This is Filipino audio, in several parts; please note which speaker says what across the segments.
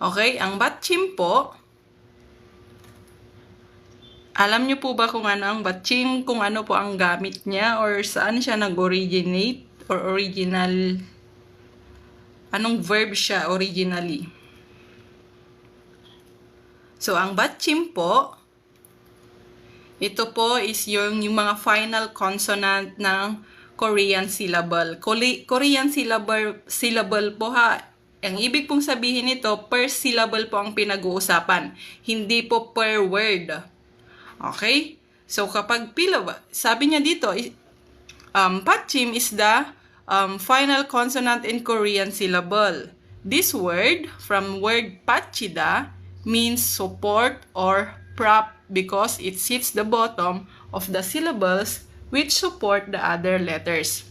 Speaker 1: Okay, ang batchim po, alam niyo po ba kung ano ang batchim, kung ano po ang gamit niya, or saan siya nag-originate, or original, anong verb siya originally? So, ang batchim po, ito po is yung mga final consonant ng Korean syllable. Korean syllable po ha. Ang ibig pong sabihin nito, per syllable po ang pinag-uusapan. Hindi po per word. Okay? So, kapag sabi niya dito, patchim is the final consonant in Korean syllable. This word, from word patchida, means support or prop because it sits the bottom of the syllables which support the other letters.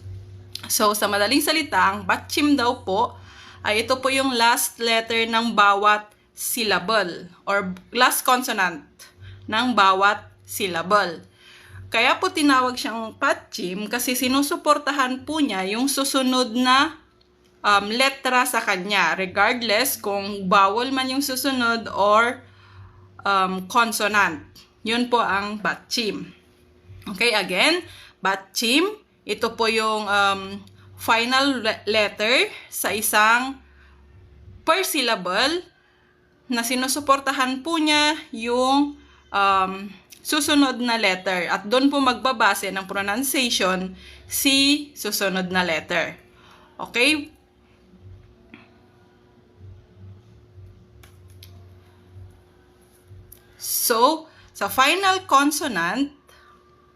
Speaker 1: So, sa madaling salita, ang patchim daw po ay ito po yung last letter ng bawat syllable or last consonant ng bawat syllable. Kaya po tinawag siyang patchim kasi sinusuportahan po niya yung susunod na letra sa kanya, regardless kung vowel man yung susunod or consonant. Yun po ang batchim. Okay, again, batchim, ito po yung final letter sa isang per syllable na sinusuportahan po niya yung susunod na letter. At doon po magbabase ng pronunciation si susunod na letter. Okay? So, sa final consonant,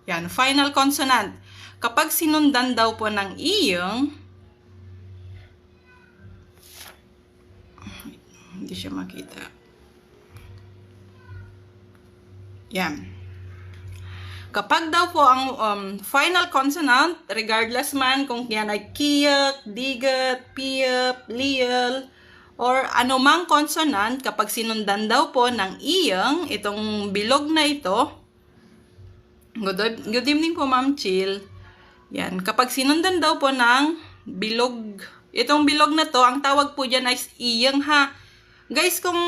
Speaker 1: yan, final consonant, kapag sinundan daw po ng iyong, hindi siya makita. Yan. Kapag daw po ang final consonant, regardless man kung yan ay kiyak, digat, piyap, liyal, or anumang consonant, kapag sinundan daw po ng iyang, itong bilog na ito, good evening po Ma'am Chill, yan, kapag sinundan daw po ng bilog, itong bilog na to, ang tawag po dyan ay iyang ha. Guys, kung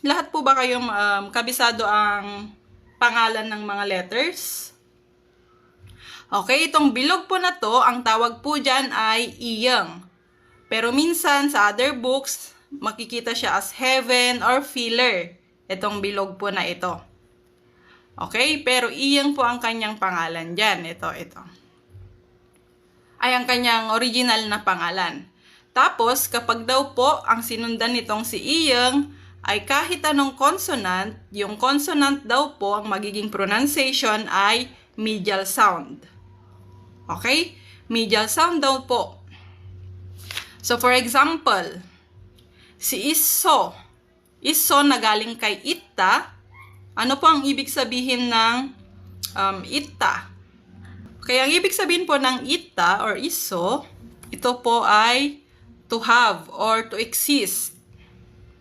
Speaker 1: lahat po ba kayong kabisado ang pangalan ng mga letters? Okay, itong bilog po na to, ang tawag po dyan ay iyang. Pero minsan sa other books, makikita siya as heaven or filler. Itong bilog po na ito. Okay, pero iyang po ang kanyang pangalan dyan. Ito. Ay ang kanyang original na pangalan. Tapos, kapag daw po ang sinundan nitong si iyang, ay kahit anong consonant, yung consonant daw po, ang magiging pronunciation ay medial sound. Okay? Medial sound daw po. So, for example, si iso. Iso na galing kay ita. Ano po ang ibig sabihin ng ita? Kaya ang ibig sabihin po ng ita or iso, ito po ay to have or to exist.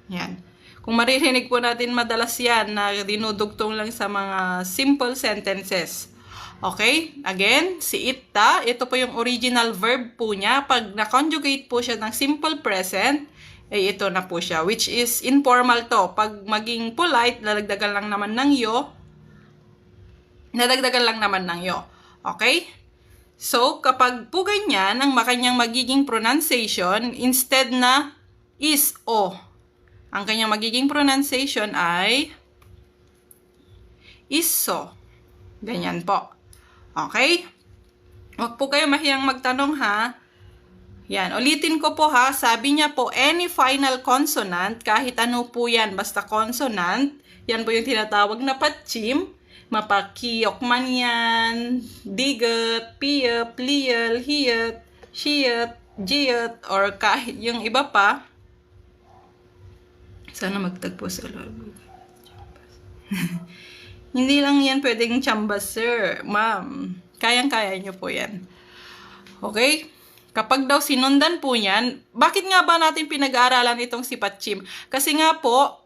Speaker 1: Yan. Kung maririnig po natin madalas yan na dinudugtong lang sa mga simple sentences. Okay? Again, si ita, ito po yung original verb po niya. Pag na-conjugate po siya ng simple present, eh ito na po siya. Which is informal to. Pag maging polite, nadagdagan lang naman ng yo. Okay? So, kapag po ganyan, ang kanyang magiging pronunciation, instead na is o, ang kanyang magiging pronunciation ay iso. Ganyan po. Okay? Huwag po kayo mahiyang magtanong ha. Yan. Ulitin ko po ha. Sabi niya po, any final consonant, kahit ano po yan, basta consonant, yan po yung tinatawag na patchim. Mapakiyok man yan, digat, piyap, liyal, hiyat, shiyat, jiyat, or kahit yung iba pa. Sana magtagpo sa loob. Hindi lang yan pwedeng chambas, sir. Ma'am, kayang-kaya nyo po yan. Okay? Kapag daw sinundan po yan, bakit nga ba natin pinag-aaralan itong si patchim? Kasi nga po,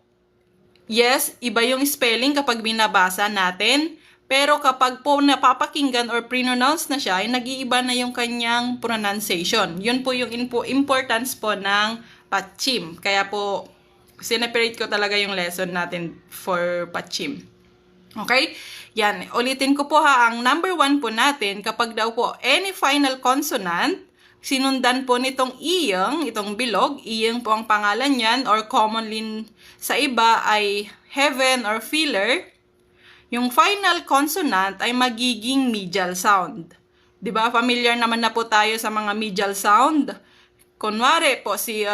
Speaker 1: yes, iba yung spelling kapag binabasa natin. Pero kapag po napapakinggan or pronounce na siya, ay nag-iiba na yung kanyang pronunciation. Yun po yung importance po ng patchim. Kaya po, Sineperate ko talaga yung lesson natin for Pachim. Okay? Yan. Ulitin ko po ha, ang number 1 po natin, kapag daw po any final consonant, sinundan po nitong iyang, itong bilog, iyang po ang pangalan yan, or commonly sa iba ay heaven or filler, yung final consonant ay magiging medial sound. 'Di ba? Familiar naman na po tayo sa mga medial sound. Kunwari po si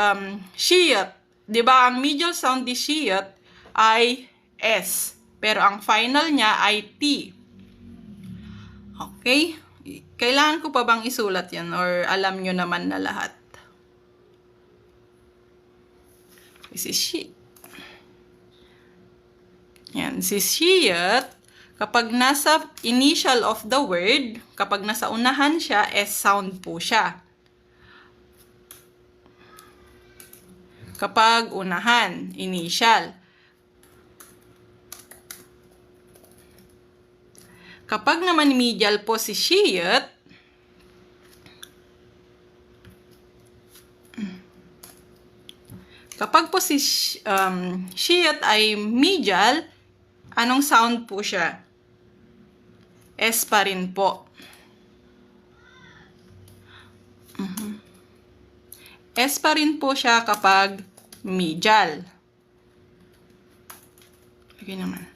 Speaker 1: shiyat. 'Di ba? Ang medial sound ni shiyat ay S. Pero ang final niya ay T. Okay? Kailangan ko pa bang isulat yan? Or alam nyo naman na lahat? Si shiyat. Yan. Si shiyat, kapag nasa initial of the word, kapag nasa unahan siya, S sound po siya. Kapag unahan, initial. Kapag naman medial po si shiyat, kapag po si shiyat ay medial, anong sound po siya? S pa rin po. S pa rin po siya kapag medial. Okay naman.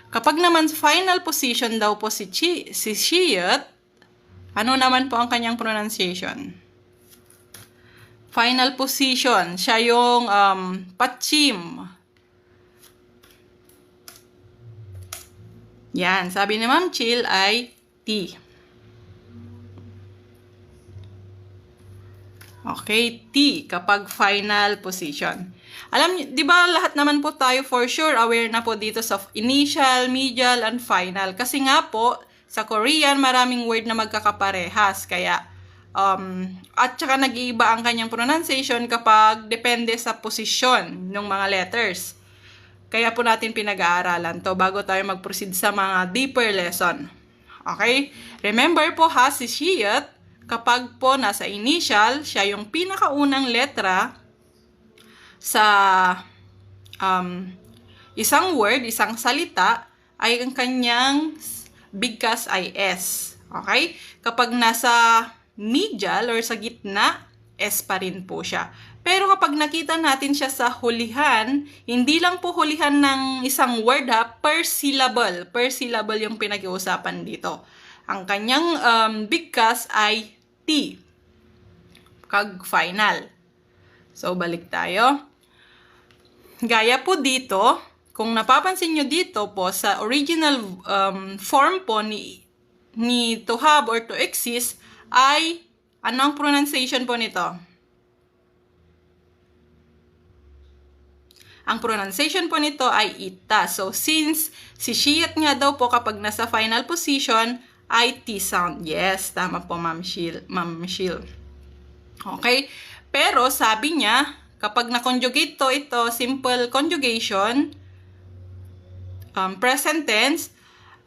Speaker 1: Kapag naman final position daw po si shiyat, ano naman po ang kanyang pronunciation? Final position, siya yung Pachim. Yan, sabi ni Ma'am Chill ay T. Okay, T kapag final position. Alam niyo, 'di ba lahat naman po tayo for sure aware na po dito sa initial, medial, and final. Kasi nga po, sa Korean, maraming word na magkakaparehas. Kaya, at saka nag-iiba ang kanyang pronunciation kapag depende sa posisyon ng mga letters. Kaya po natin pinag-aaralan to bago tayo mag-proceed sa mga deeper lesson. Okay? Remember po ha, si shiyat, kapag po nasa initial, siya yung pinakaunang letra sa isang word, isang salita, ay ang kanyang bigkas ay S. Okay? Kapag nasa medial or sa gitna, S pa rin po siya. Pero kapag nakita natin siya sa hulihan, hindi lang po hulihan ng isang word ha, per syllable. Per syllable yung pinag-iusapan dito. Ang kanyang bigkas ay T. Kag final. So, balik tayo. Gaya po dito, kung napapansin nyo dito po, sa original form po ni to have or to exist, ay, ano ang pronunciation po nito? Ang pronunciation po nito ay ita. So, since si shiyat nga daw po kapag nasa final position, ay T sound. Yes, tama po, Ma'am Shil. Okay? Pero, sabi niya, kapag na-conjugate to, ito, simple conjugation, present tense,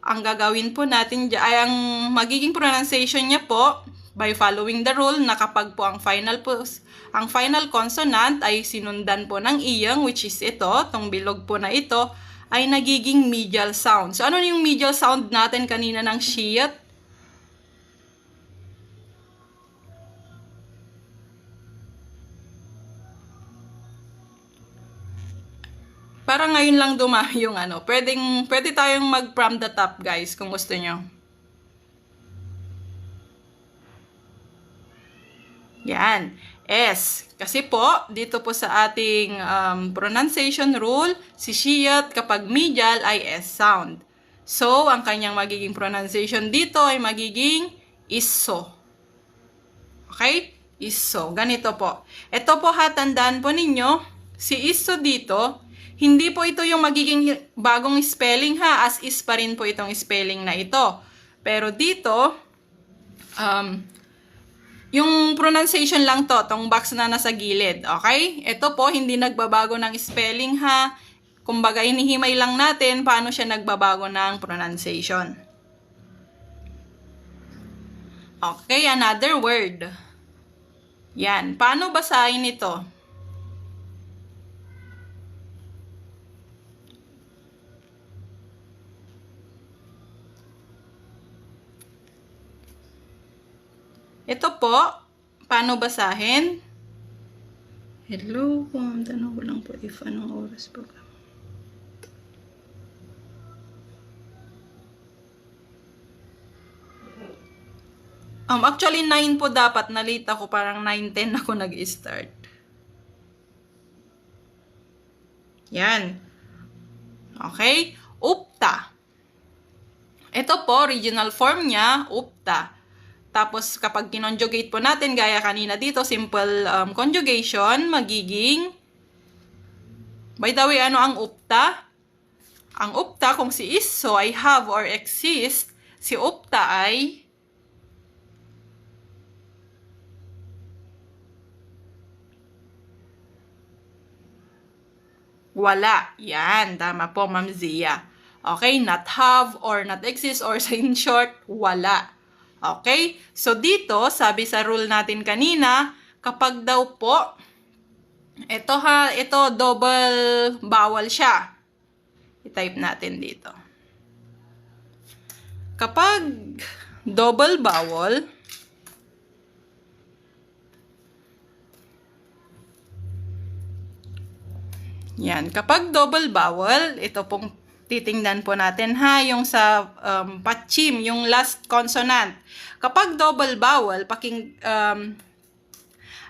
Speaker 1: ang gagawin po natin dyan, ay ang magiging pronunciation niya po, by following the rule, na kapag po ang final consonant ay sinundan po ng iyang, which is ito, tong bilog po na ito, ay nagiging medial sound. So, ano yung medial sound natin kanina ng shiyat? Para ngayon lang dumami yung ano. Pwede tayong mag from the top, guys, kung gusto nyo. Yan. S. Kasi po, dito po sa ating pronunciation rule, si shiyat kapag medial ay S sound. So, ang kanyang magiging pronunciation dito ay magiging iso. Okay? Iso. Ganito po. Ito po ha, tandaan po ninyo, si iso dito, hindi po ito yung magiging bagong spelling ha, as is pa rin po itong spelling na ito. Pero dito, yung pronunciation lang to, tong box na nasa gilid, okay? Ito po, hindi nagbabago ng spelling ha. Kumbaga, inihimay lang natin paano siya nagbabago ng pronunciation. Okay, another word. Yan, paano basahin ito? Ito po, paano basahin? Hello, tanong ko lang po if anong oras po. Actually, 9 po dapat. Na-late ako. Parang 9:10 ako nag-start. Yan. Okay? Upta. Ito po, original form niya, upta. Tapos, kapag kinonjugate po natin, gaya kanina dito, simple conjugation, magiging, by the way, ano ang upta? Ang upta, kung si is, so I have or exist, si upta ay wala. Yan. Tama po, Ma'am Zia. Okay? Not have or not exist or in short, wala. Okay? So, dito, sabi sa rule natin kanina, kapag daw po, ito double vowel siya. I-type natin dito. Kapag double vowel, yan. Kapag double vowel, ito pong titingnan po natin ha, yung sa patchim, yung last consonant. Kapag double vowel,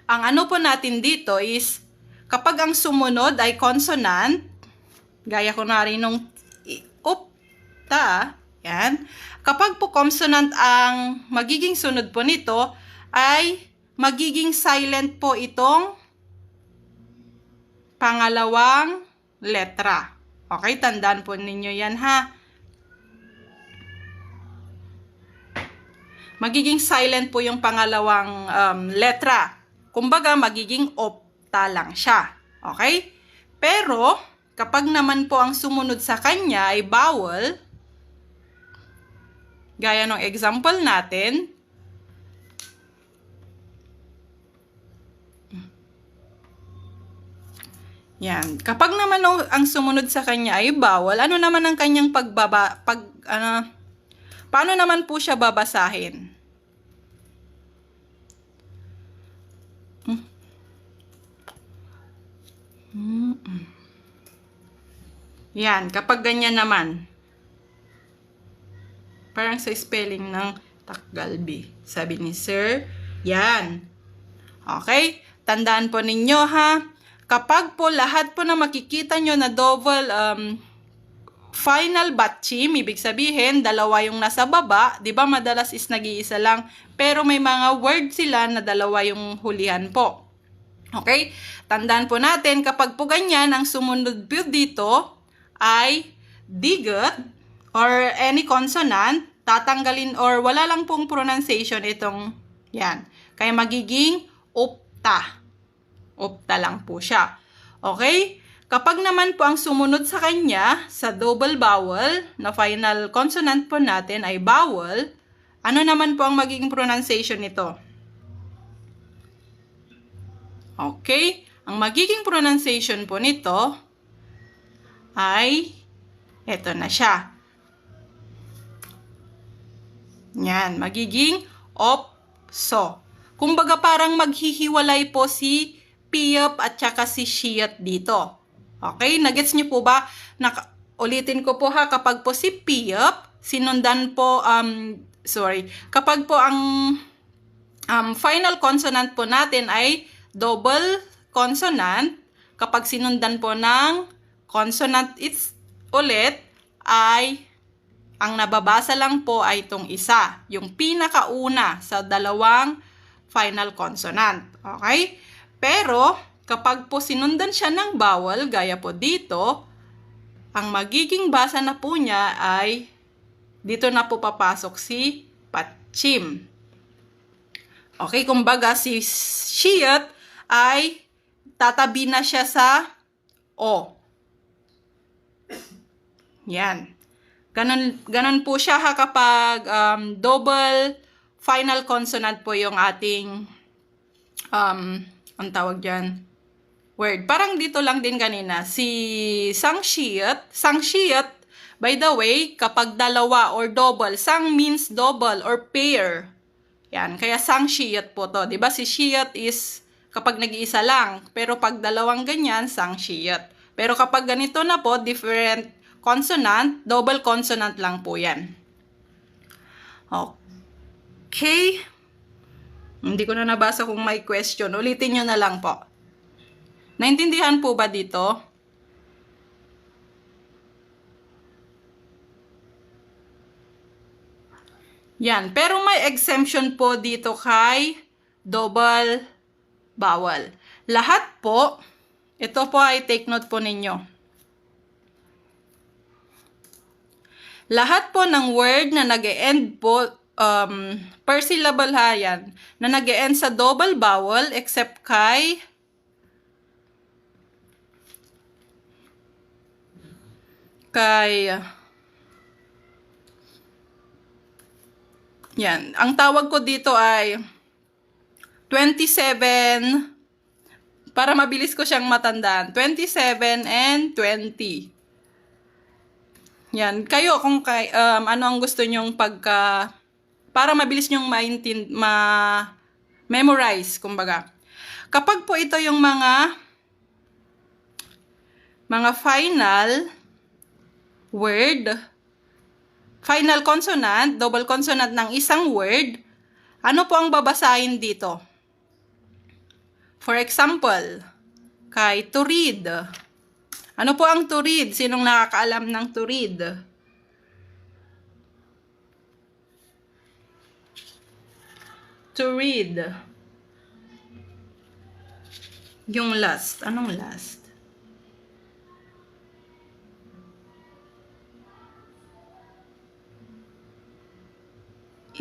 Speaker 1: ang ano po natin dito is, kapag ang sumunod ay consonant, gaya ko na rin nung upta, yan. Kapag po consonant ang magiging sunod po nito, ay magiging silent po itong pangalawang letra. Okay, tandaan po ninyo yan ha. Magiging silent po yung pangalawang letra. Kumbaga, magiging opta lang siya. Okay? Pero, kapag naman po ang sumunod sa kanya ay vowel, gaya ng example natin, yan. Kapag naman ang sumunod sa kanya ay vowel, ano naman ang kanyang paano naman po siya babasahin? Yan. Kapag ganyan naman, parang sa spelling ng Takgalbi. Sabi ni Sir, yan. Okay? Tandaan po ninyo ha. Kapag po lahat po na makikita nyo na double final batchim, ibig sabihin, dalawa yung nasa baba, di ba madalas is nag-iisa lang, pero may mga word sila na dalawa yung hulihan po. Okay? Tandaan po natin, kapag po ganyan, ang sumunod po dito ay digot or any consonant, tatanggalin or wala lang pong pronunciation itong yan. Kaya magiging upta. Opta lang po siya. Okay? Kapag naman po ang sumunod sa kanya, sa double vowel, na final consonant po natin ay vowel, ano naman po ang magiging pronunciation nito? Okay? Ang magiging pronunciation po nito ay eto na siya. Yan. Magiging opso. Kumbaga parang maghihiwalay po si piyop at saka si shiyot dito. Okay? Nagets niyo po ba? Ulitin ko po ha, kapag po si piyop, sinundan po, kapag po ang final consonant po natin ay double consonant, kapag sinundan po ng consonant ulit, ay ang nababasa lang po ay itong isa, yung pinakauna sa dalawang final consonant. Okay? Pero, kapag po sinundan siya ng vowel, gaya po dito, ang magiging basa na po niya ay, dito na po papasok si patchim. Okay, kumbaga si shiyot ay tatabi na siya sa o. Yan. Ganon po siya ha kapag double final consonant po yung ating ang tawag dyan, word. Parang dito lang din kanina, si sangshiyot, by the way, kapag dalawa or double, sang means double or pair. Yan, kaya sangshiyot po to. Diba si shiyot is kapag nag-iisa lang. Pero pag dalawang ganyan, sangshiyot. Pero kapag ganito na po, different consonant, double consonant lang po yan. Okay. Hindi ko na nabasa kung may question. Ulitin nyo na lang po. Naintindihan po ba dito? Yan. Pero may exemption po dito kay double vowel. Lahat po, ito po ay take note po ninyo. Lahat po ng word na nag-e-end po, per syllable ha yan, na nag-e-end sa double vowel except kay yan. Ang tawag ko dito ay 27, para mabilis ko siyang matandaan, 27 and 20. Yan. Kayo, kung ano ang gusto nyong para mabilis nyong memorize, kumbaga. Kapag po ito yung mga final word, final consonant, double consonant ng isang word, ano po ang babasahin dito? For example, kay to read. Ano po ang to read? Sinong nakakaalam ng to read? To read. Yung last. Anong last?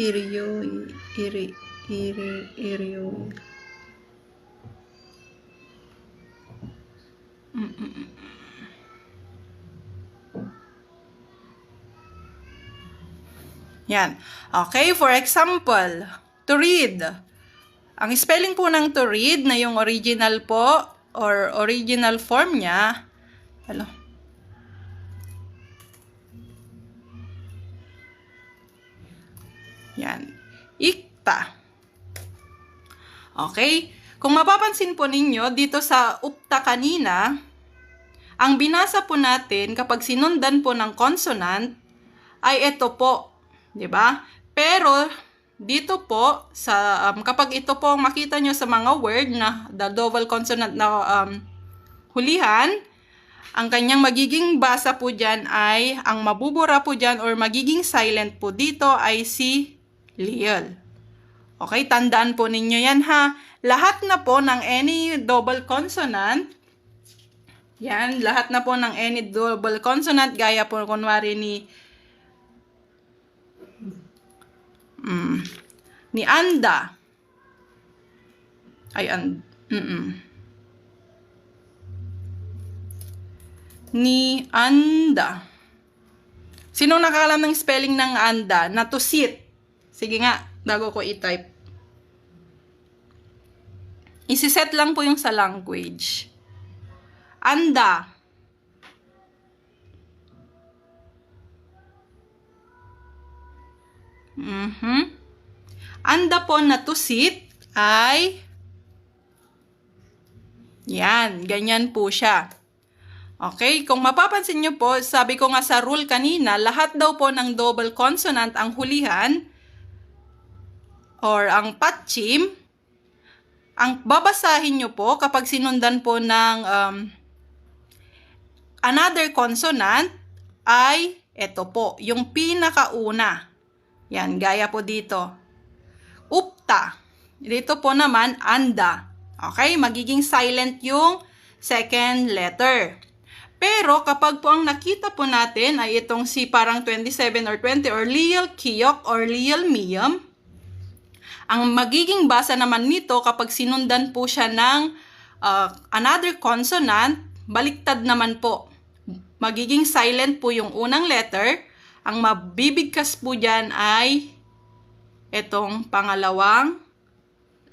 Speaker 1: Iryo. Yan. Okay, for example, to read. Ang spelling po ng to read na yung original po or original form niya, yan. Ikta. Okay? Kung mapapansin po ninyo, dito sa upta kanina, ang binasa po natin kapag sinundan po ng consonant ay ito po. 'Di ba? Pero dito po sa kapag ito po makita nyo sa mga word na the double consonant na hulihan, ang kanyang magiging basa po diyan ay ang mabubura po diyan or magiging silent po dito ay si Liel. Okay, tandaan po ninyo yan ha. Lahat na po ng any double consonant, yan, lahat na po ng any double consonant, gaya po kunwari ni anda. Ni anda. Sino nakakalam ng spelling ng anda? Na to sit. Sige nga, bago ko i-type. Isi-set lang po yung sa language. Anda. Anda po na to sit ay yan, ganyan po siya. Okay, kung mapapansin nyo po, sabi ko nga sa rule kanina, lahat daw po ng double consonant ang hulihan or ang patchim, ang babasahin nyo po kapag sinundan po ng another consonant ay ito po, yung pinakauna. Yan, gaya po dito. Upta. Dito po naman, anda. Okay, magiging silent yung second letter. Pero kapag po ang nakita po natin ay itong si parang 27 or 20 or Liel Kiyok or Liel Miyam, ang magiging basa naman nito kapag sinundan po siya ng another consonant, baliktad naman po. Magiging silent po yung unang letter. Ang mabibigkas po dyan ay itong pangalawang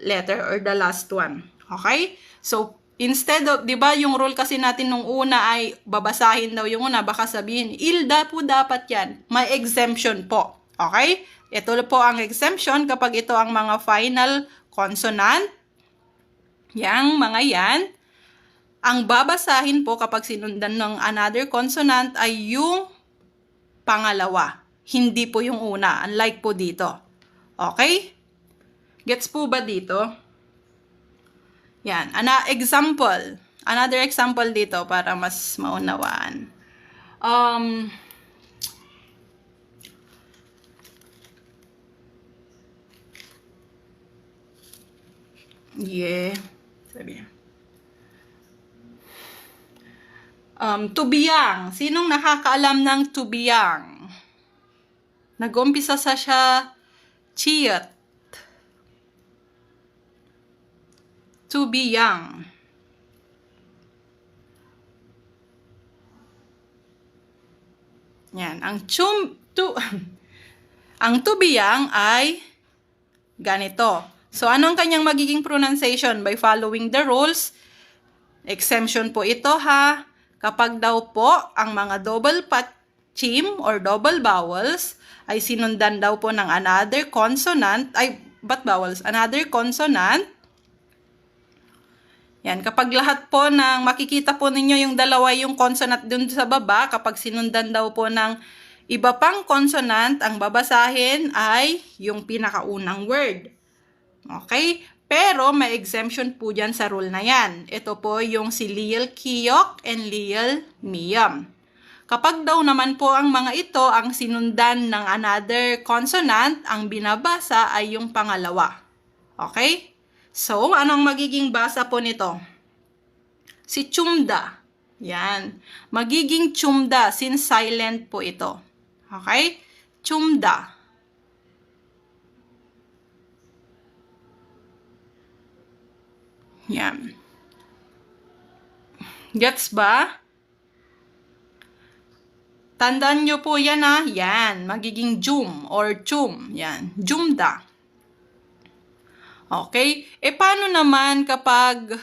Speaker 1: letter or the last one. Okay? So, instead of, di ba yung rule kasi natin nung una ay babasahin daw yung una, baka sabihin, ilda po dapat yan. May exemption po. Okay? Ito po ang exemption kapag ito ang mga final consonant. Yang mga yan. Ang babasahin po kapag sinundan ng another consonant ay yung pangalawa. Hindi po yung una. Unlike po dito. Okay? Gets po ba dito? Yan. Example. Another example dito para mas maunawaan. Sabi. Tubiyang. Sinong nakakaalam ng tubiyang? Nag-umpisa sa siya chiyat. Tubiyang. Yan. Ang tubiyang ay ganito. So, anong kanyang magiging pronunciation? By following the rules. Exemption po ito ha. Kapag daw po ang mga double patchim or double vowels ay sinundan daw po ng another consonant. Another consonant. Yan, kapag lahat po ng makikita po ninyo yung dalawa yung consonant dun sa baba, kapag sinundan daw po ng iba pang consonant, ang babasahin ay yung pinakaunang word. Okay? Pero may exemption po dyan sa rule na yan. Ito po yung si Liel Kiyok and Liel Miyam. Kapag daw naman po ang mga ito ang sinundan ng another consonant, ang binabasa ay yung pangalawa. Okay? So, anong magiging basa po nito? Si Chumda. Yan. Magiging Chumda since silent po ito. Okay? Chumda. Yan. Gets ba? Tandaan nyo po yan ha. Yan. Magiging Jum or Chum. Yan. Jumda. Okay? Paano naman kapag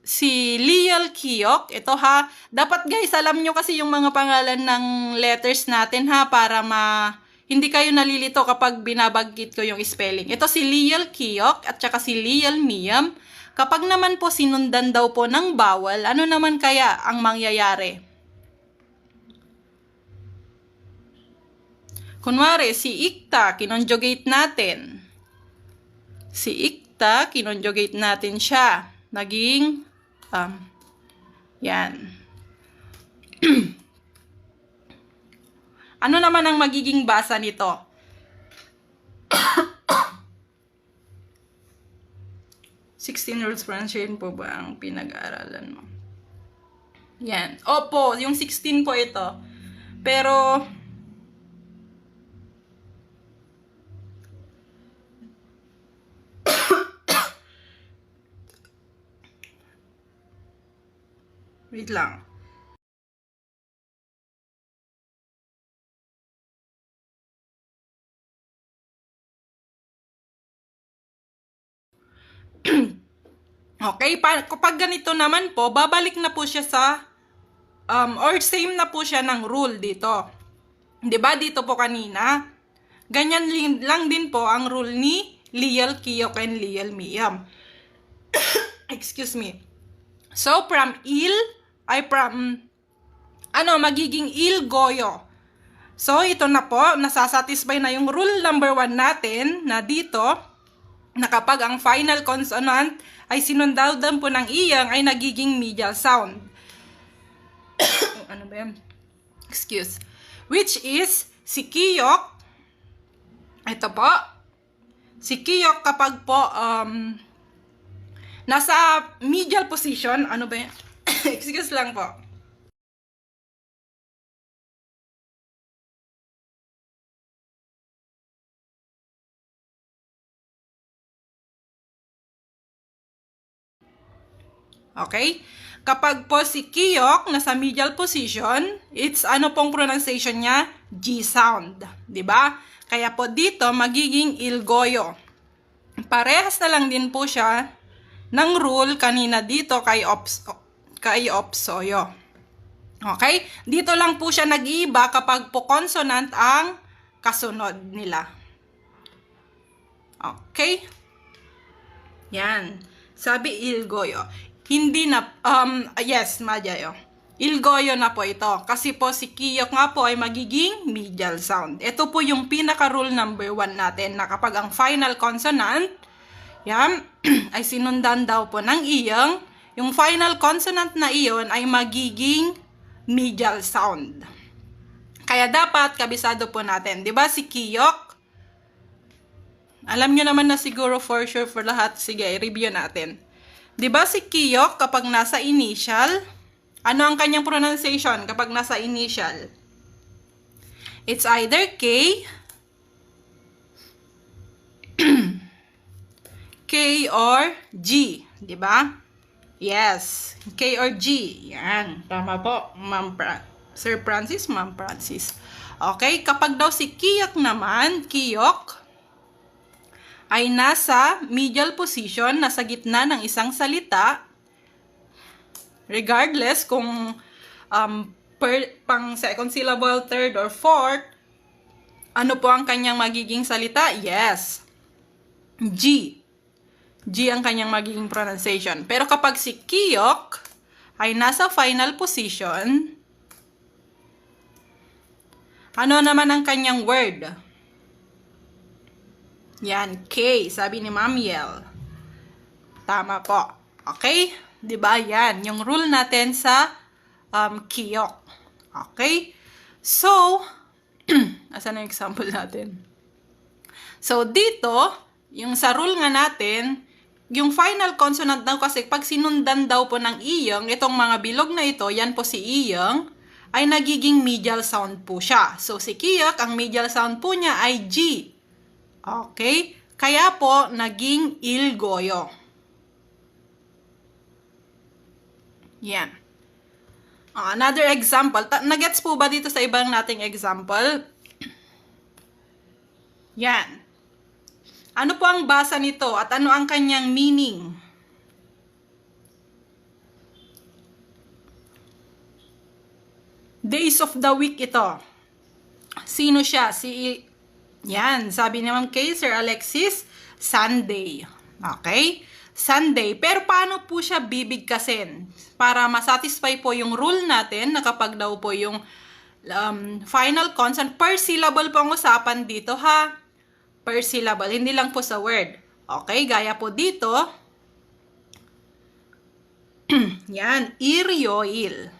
Speaker 1: si Liel Kiyok, ito ha, dapat guys, alam nyo kasi yung mga pangalan ng letters natin ha, para hindi kayo nalilito kapag binabanggit ko yung spelling. Ito si Liel Kiyok at saka si Liel Miyam. Kapag naman po sinundan daw po ng vowel, ano naman kaya ang mangyayari? Kunwari, si Ikta, kinonjugate natin. Si Ikta, kinonjugate natin siya. Naging, yan. Ano naman ang magiging basa nito? Sixteen rules pronunciation po ba ang pinag-aaralan mo? Yan. Opo, yung 16 po ito. Pero, wait lang. Okay, kapag ganito naman po, babalik na po siya sa, or same na po siya ng rule dito. Diba dito po kanina? Ganyan lang din po ang rule ni Liel Kiyok and Liel Miyam. Excuse me. So, magiging Il Goyo. So, ito na po, nasasatisfy na yung rule number 1 natin na dito, na kapag ang final consonant ay sinundan po ng iyang ay nagiging medial sound. Ano ba yan? Excuse. Which is, si Kiyok, ito po, si Kiyok kapag po, nasa medial position, ano ba yan? Excuse lang po. Okay? Kapag po si Kiyok nasa medial position, it's ano pong pronunciation niya? G sound. 'Di ba? Kaya po dito magiging ilgoyo. Parehas na lang din po siya ng rule kanina dito kay Opsoyo. Okay? Dito lang po siya nag-iiba kapag po consonant ang kasunod nila. Okay? Yan. Sabi ilgoyo. Hindi na, yes, Madyayo. Ilgoyo na po ito. Kasi po si kiyok nga po ay magiging medial sound. Ito po yung pinaka-rule number 1 natin na kapag ang final consonant, yan, ay sinundan daw po ng iyong, yung final consonant na iyon ay magiging medial sound. Kaya dapat kabisado po natin. 'Di ba si kiyok? Alam nyo naman na siguro for sure for lahat. Sige, review natin. 'Di ba si kiyok kapag nasa initial, ano ang kanyang pronunciation kapag nasa initial? It's either K, K or G, 'di ba? Yes, K or G. Yan, tama po, Sir Francis, Ma'am Francis. Okay, kapag daw si kiyok naman, kiyok ay nasa medial position, nasa gitna ng isang salita, regardless kung pang second syllable, third, or fourth, ano po ang kanyang magiging salita? Yes, G. G ang kanyang magiging pronunciation. Pero kapag si kiyok ay nasa final position, ano naman ang kanyang word? Yan, K, sabi ni Ma'am Yel. Tama po. Okay? 'Di ba? Yan, yung rule natin sa kiyok. Okay? So, asan ang example natin? So, dito, yung sa rule nga natin, yung final consonant daw kasi pag sinundan daw po ng iyong, itong mga bilog na ito, yan po si iyong, ay nagiging medial sound po siya. So, si kiyok, ang medial sound po niya ay G. Okay? Kaya po, naging ilgoyo. Yan. Another example. Nagets po ba dito sa ibang nating example? Yan. Ano po ang basa nito at ano ang kanyang meaning? Days of the week ito. Sino siya? Yan, sabi naman kay Sir Alexis, Sunday. Okay? Sunday. Pero paano po siya bibigkasin? Para masatisfy po yung rule natin na kapag daw po yung final consonant, per syllable po ang usapan dito ha. Per syllable, hindi lang po sa word. Okay, gaya po dito. Yan, iryoil.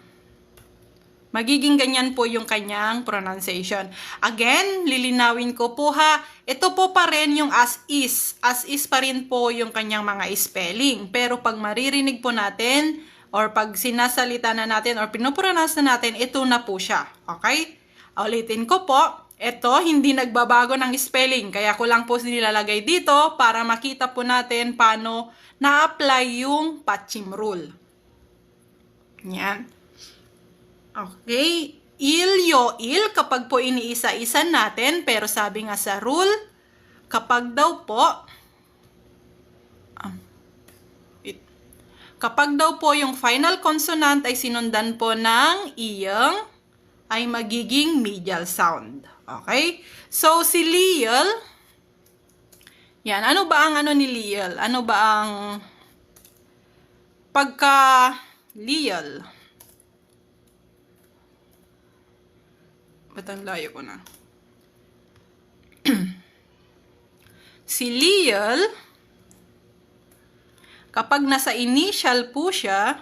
Speaker 1: Magiging ganyan po yung kanyang pronunciation. Again, lilinawin ko po ha. Ito po pa rin yung as is. As is pa rin po yung kanyang mga spelling. Pero pag maririnig po natin, or pag sinasalita na natin, or pinupronounce na natin, ito na po siya. Okay? Ulitin ko po. Ito, hindi nagbabago ng spelling. Kaya ko lang po nilalagay dito para makita po natin paano na-apply yung Patchim rule. Yan. Okay. Il kapag po iniisa-isa natin. Pero sabi nga sa rule, kapag daw po yung final consonant ay sinundan po ng iyong, ay magiging medial sound. Okay? So, si Liel, yan, ano ba ang ano ni Liel? Ano ba ang pagka-Liel? Ba't ang layo ko na? Si Liel, kapag nasa initial po siya,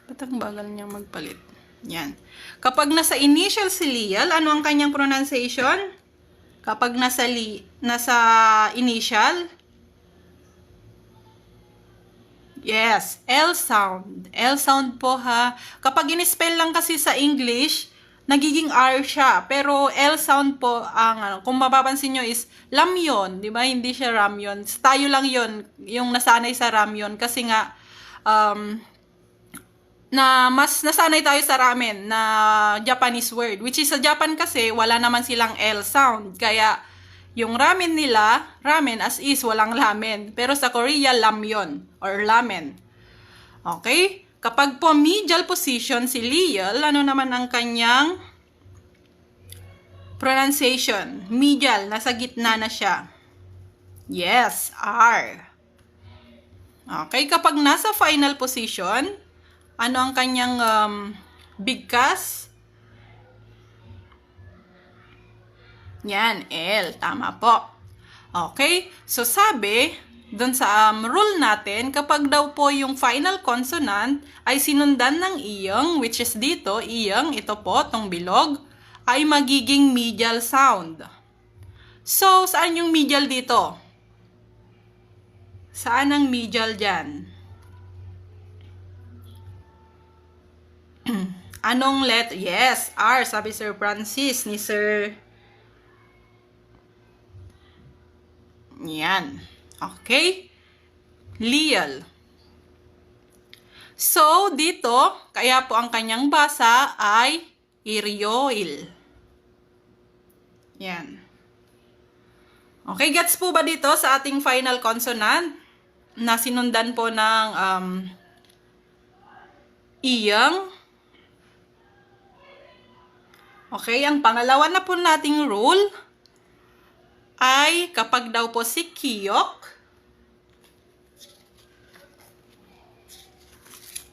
Speaker 1: ba't ang bagal niya magpalit? Yan. Kapag nasa initial si Liel, ano ang kanyang pronunciation? Kapag nasa initial, yes, L sound. L sound po ha. Kapag in-spell lang kasi sa English, nagiging R siya. Pero L sound po ang, kung mapapansin nyo is lamyon. Di ba? Hindi siya ramyon. Tayo lang yon yung nasanay sa ramyon. Kasi nga, na mas nasanay tayo sa ramen na Japanese word, which is sa Japan kasi wala naman silang L sound, kaya yung ramen nila, ramen as is, walang lamen, pero sa Korea, lamyon or lamen. Okay? Kapag po medial position si Liel, ano naman ang kanyang Pronunciation. Medial. Nasa gitna na siya. Yes, R. Okay, kapag nasa final position, ano ang kanyang bigkas? Yan, L. Tama po. Okay, so sabi, dun sa rule natin, kapag daw po yung final consonant ay sinundan ng iyong, which is dito, iyong, ito po, tong bilog, ay magiging medial sound. So, saan yung medial dito? Saan ang medial dyan? Anong letter? Yes, R, sabi Sir Francis, ni Sir... Yan. Okay? Lial. So, dito, kaya po ang kanyang basa ay irioil. Yan. Okay, gets po ba dito sa ating final consonant? Na sinundan po ng iyang. Okay, ang pangalawa na po nating rule ay kapag daw po si kiyok.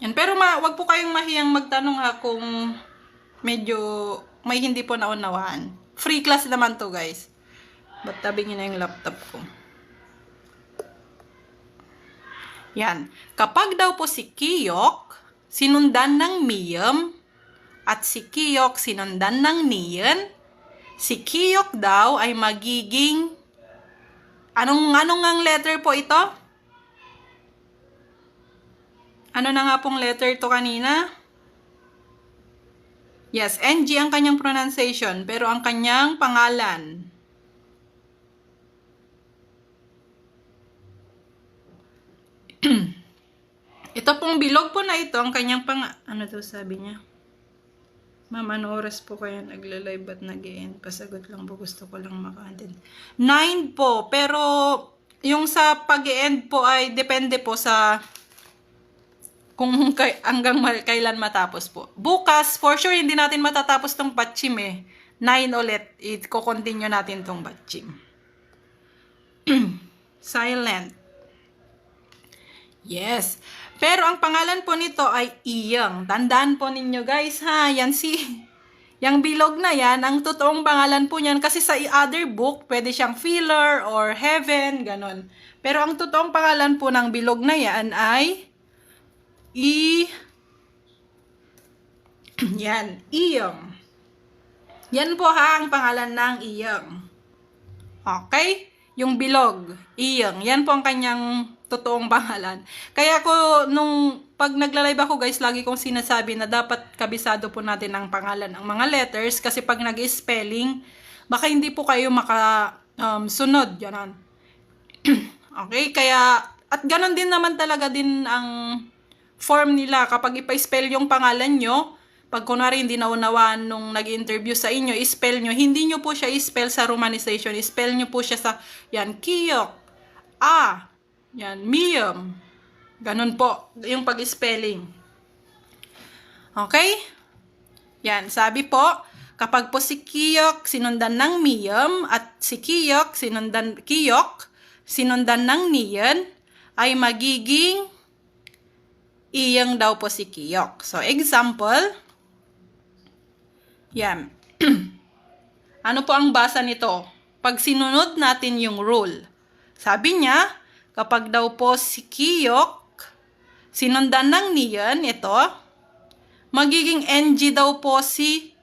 Speaker 1: Yan, pero wag po kayong mahiyang magtanong kung medyo may hindi po naunawaan. Free class naman to, guys. Ba't tabingin na yung laptop ko? Yan. Kapag daw po si kiyok, sinundan ng miyam, at si kiyok sinundan ng niyan, si kiyok daw ay magiging, anong ang letter po ito? Ano na nga pong letter to kanina? Yes, NG ang kanyang pronunciation, pero ang kanyang pangalan. Ito pong bilog po na ito, ang kanyang ano to sabi niya? Ma'am, ano oras po kayo nagla-live at nag-e-end? Pasagot lang po, gusto ko lang maka-attend. 9 po, pero yung sa pag-e-end po ay depende po sa kung hanggang kailan matapos po. Bukas, for sure, hindi natin matatapos tong batchim eh. 9 ulit, i-continue natin tong batchim. Silent. Yes. Pero ang pangalan po nito ay iyang. Tandaan po ninyo guys ha. Yan yung bilog na yan, ang totoong pangalan po niyan. Kasi sa other book, pwede siyang filler or heaven, ganon. Pero ang totoong pangalan po ng bilog na yan ay yan, iyang. Yan po ha, ang pangalan ng iyang. Okay? Yung bilog, iyang. Yan po ang kanyang totoong pangalan. Kaya ko, pag nagla-live ako guys, lagi kong sinasabi na dapat kabisado po natin ang pangalan ng mga letters kasi pag nag-spelling, baka hindi po kayo sunod. Ganon. Okay? Kaya, at ganon din naman talaga din ang form nila. Kapag ipa-spell yung pangalan nyo, pag kunwari hindi naunawaan nung nag-interview sa inyo, spell nyo, hindi nyo po siya spell sa romanization, spell nyo po siya sa, yan, kiyok, yan, miyam. Ganun po, yung pag-spelling. Okay? Yan, sabi po, kapag po si kiyok sinundan ng miyam, at si kiyok sinundan ng niyan, ay magiging iyang daw po si kiyok. So, example, yan. Ano po ang basa nito? Pag sinunod natin yung rule. Sabi niya, kapag daw po si kiyok, sinundan ng niyan, ito, magiging NG daw po si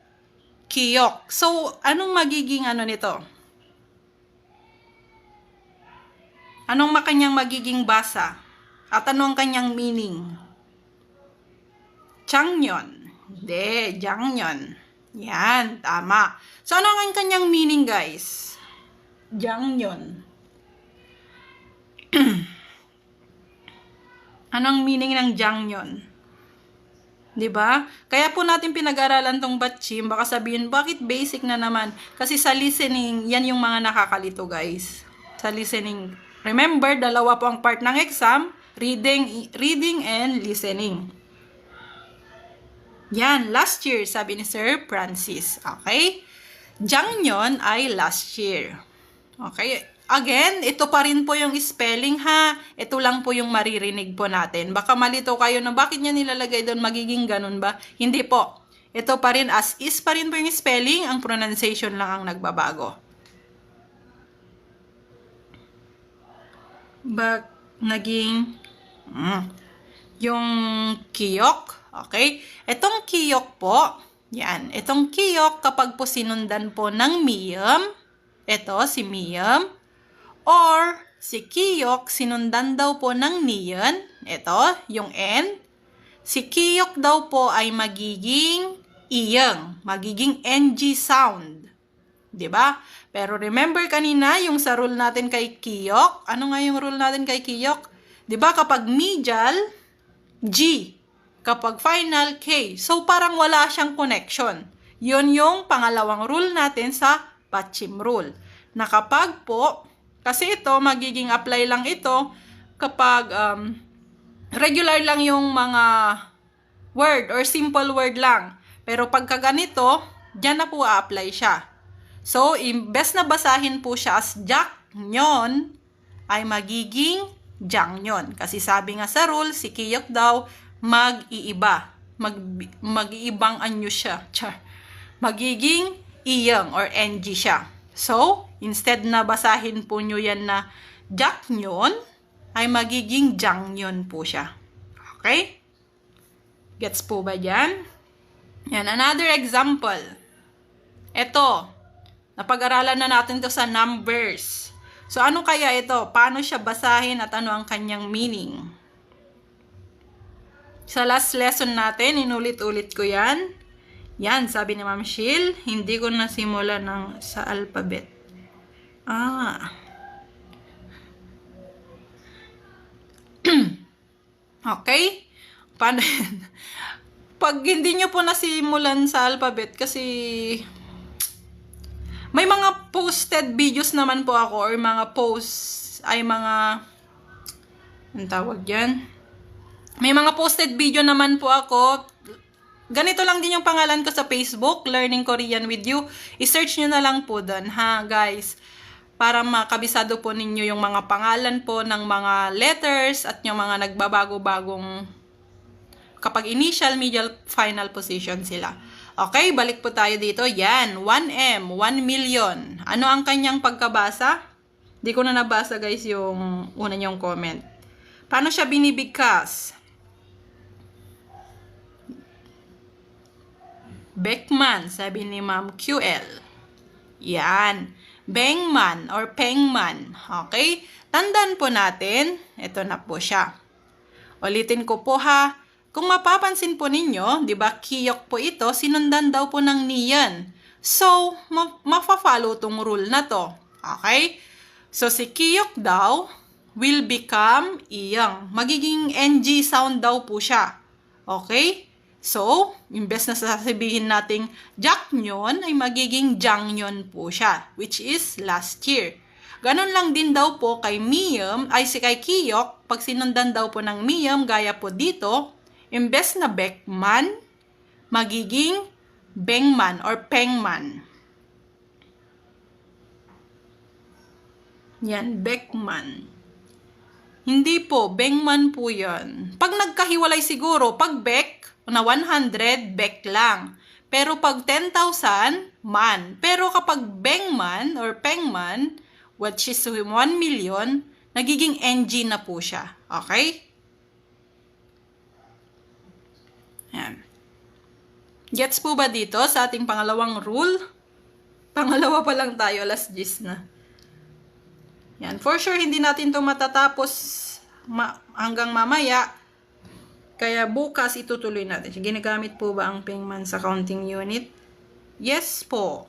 Speaker 1: kiyok. So, anong magiging ano nito? Anong kanyang magiging basa? At anong kanyang meaning? Changnyon. Hindi, Jangnyon. Yan, tama. So, ano ang kanyang meaning, guys? Jangnyon. Anong meaning ng Jangnyon? Diba? Kaya po natin pinag-aralan tong batchim. Baka sabihin, bakit basic na naman? Kasi sa listening, yan yung mga nakakalito, guys. Sa listening. Remember, dalawa po ang part ng exam. Reading and listening. Yan, last year, sabi ni Sir Francis. Okay? Jangmyeon ay last year. Okay? Again, ito pa rin po yung spelling ha. Ito lang po yung maririnig po natin. Baka malito kayo na bakit niya nilalagay doon, magiging ganun ba? Hindi po. Ito pa rin, as is pa rin po yung spelling, ang pronunciation lang ang nagbabago. Naging yung kiyok, okay? Itong kiyok po, yan. Itong kiyok, kapag po sinundan po ng miyam, ito si miyam, or si kiyok, sinundan daw po ng niyan, ito, yung n. Si kiyok daw po ay magiging iyang, magiging ng sound. 'Di ba? Pero remember kanina yung sa rule natin kay kiyok, ano nga yung rule natin kay kiyok? 'Di ba kapag medial, G. Kapag final, K. So parang wala siyang connection. 'Yun yung pangalawang rule natin sa Batchim rule. Na kapag po, kasi ito magiging apply lang ito kapag regular lang yung mga word or simple word lang. Pero pagka ganito, dyan na po a-apply siya. So, imbes na basahin po siya as Jangmyeon, ay magiging Jangmyeon. Kasi sabi nga sa rule, si kiyok daw mag-iiba. Mag-iibang anyo siya. Magiging iyang or ng siya. So, instead na basahin po nyo yan na Jangmyeon, ay magiging Jangmyeon po siya. Okay? Gets po ba dyan? Yan, another example. Ito, napag-aralan na natin to sa numbers. So, ano kaya ito? Paano siya basahin at ano ang kanyang meaning? Sa last lesson natin, inulit-ulit ko yan. Yan, sabi ni Ma'am Shil, hindi ko nasimula sa alphabet. Okay? Paano yan? Pag hindi nyo po nasimulan sa alphabet, kasi may mga posted videos naman po ako or mga posts, ay mga, ang tawag yan? May mga posted video naman po ako. Ganito lang din yung pangalan ko sa Facebook, Learning Korean with You. I-search nyo na lang po doon, ha, guys. Para makabisado po ninyo yung mga pangalan po ng mga letters at yung mga nagbabago-bagong kapag initial, medial, final position sila. Okay, balik po tayo dito. Yan, 1M, 1 million. Ano ang kanyang pagkabasa? Di ko na nabasa, guys, yung una niyong comment. Paano siya binibigkas? Beckman, sabi ni Ma'am QL. Yan. Bengman or Pengman. Okay? Tandaan po natin, ito na po siya. Ulitin ko po ha. Kung mapapansin po ninyo, di ba, kiyok po ito, sinundan daw po ng niyan. So, mafa-follow tong rule na to. Okay? So, si kiyok daw will become iyang. Magiging ng sound daw po siya. Okay? So, imbes na sasabihin nating Jangmyeon, ay magiging Jangmyeon po siya, which is last year. Ganon lang din daw po kay miyam, ay si kay kiyok, pag sinundan daw po ng miyam, gaya po dito, imbes na Beckman, magiging Bengman or Pengman. Yan, Beckman. Hindi po, Bengman po yan. Pag nagkahiwalay siguro, pag Beck, na 100, Beck lang. Pero pag 10,000, man. Pero kapag Bengman or Pengman, which is 1 million, nagiging NG na po siya. Okay? Yan. Gets po ba dito sa ating pangalawang rule? Pangalawa pa lang tayo, last 10 na. Yan. For sure, hindi natin ito matatapos hanggang mamaya. Kaya bukas itutuloy natin. Ginagamit po ba ang Pengman sa counting unit? Yes po.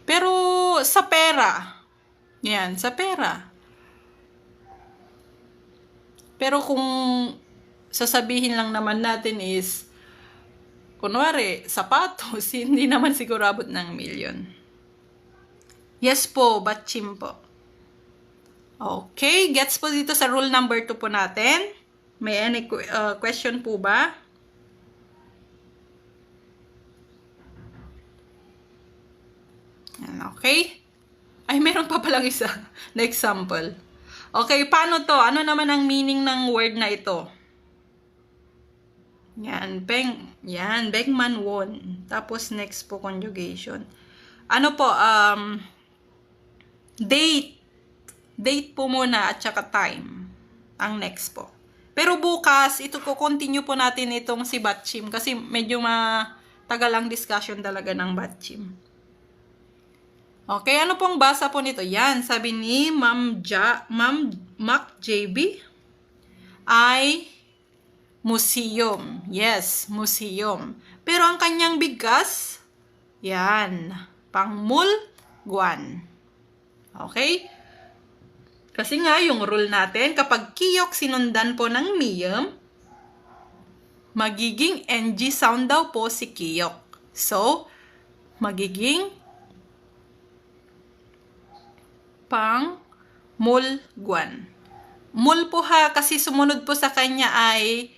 Speaker 1: Pero sa pera. Yan, sa pera. Pero kung sasabihin lang naman natin is, kunwari, sapatos, hindi naman siguro abot ng million. Yes po, Batchim po. Okay, gets po dito sa rule number 2 po natin. May any question po ba? Okay? Ay, meron pa palang isa na example. Okay, paano to? Ano naman ang meaning ng word na ito? Yan, Bengman won. Tapos next po, conjugation. Ano po, date. Date po muna at saka time. Ang next po. Pero bukas, ito ko continue po natin itong si Batchim kasi medyo matagal ang discussion talaga ng Batchim. Okay, ano pong basa po nito? Yan, sabi ni Ma'am Mac JB ay museum. Yes, museum. Pero ang kanyang bigkas, yan, pangmulguan. Okay? Kasi nga, yung rule natin, kapag kiyok sinundan po ng miyam, magiging NG sound daw po si kiyok. So, magiging pangmulguan. Mul po ha, kasi sumunod po sa kanya ay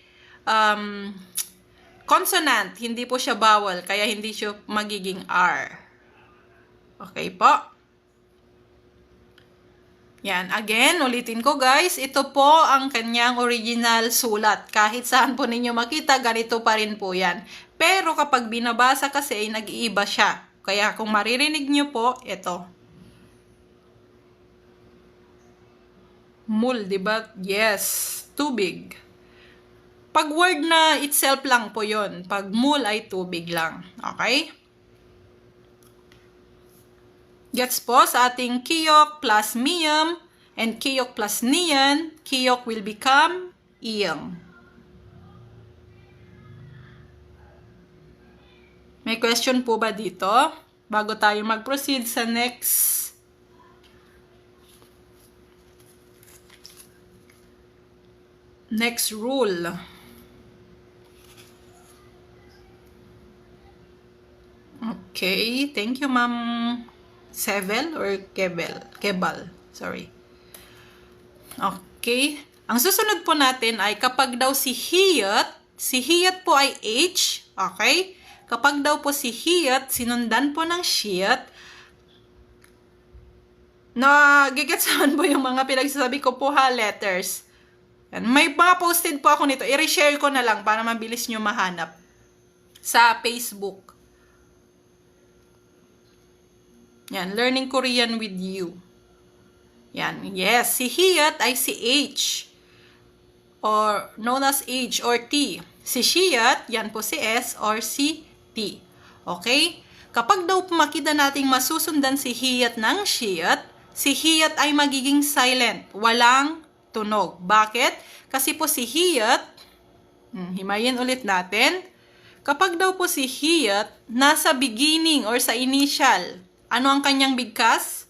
Speaker 1: consonant, hindi po siya vowel, kaya hindi siya magiging R. Okay po? Yan, again, ulitin ko guys, ito po ang kanyang original sulat. Kahit saan po ninyo makita, ganito pa rin po yan. Pero kapag binabasa kasi, ay nag-iiba siya. Kaya kung maririnig nyo po, ito. Mul, diba? Yes, tubig. Pag word na itself lang po yon. Pag mul ay tubig lang. Okay? Gets po sa ating kiyok plus miyam and kiyok plus niyan, kiyok will become iyang. May question po ba dito? Bago tayo mag-proceed sa next rule. Okay, thank you Ma'am Sevel or Kebal. Sorry. Okay. Ang susunod po natin ay kapag daw si hiyat po ay H, okay? Kapag daw po si hiyat, sinundan po ng shiyat, gigets naman po yung mga pinagsasabi ko po ha, letters. Yan. May mga posted po ako nito. I-reshare ko na lang para mabilis nyo mahanap sa Facebook. Yan, Learning Korean with You. Yan, yes, si hiyat ay si H or known as H or T. Si shiyat, yan po si S or si T. Okay? Kapag daw makita nating masusundan si hiyat ng shiyat, si hiyat ay magiging silent, walang tunog. Bakit? Kasi po si hiyat, himayin ulit natin, kapag daw po si hiyat nasa beginning or sa initial, ano ang kanyang bigkas?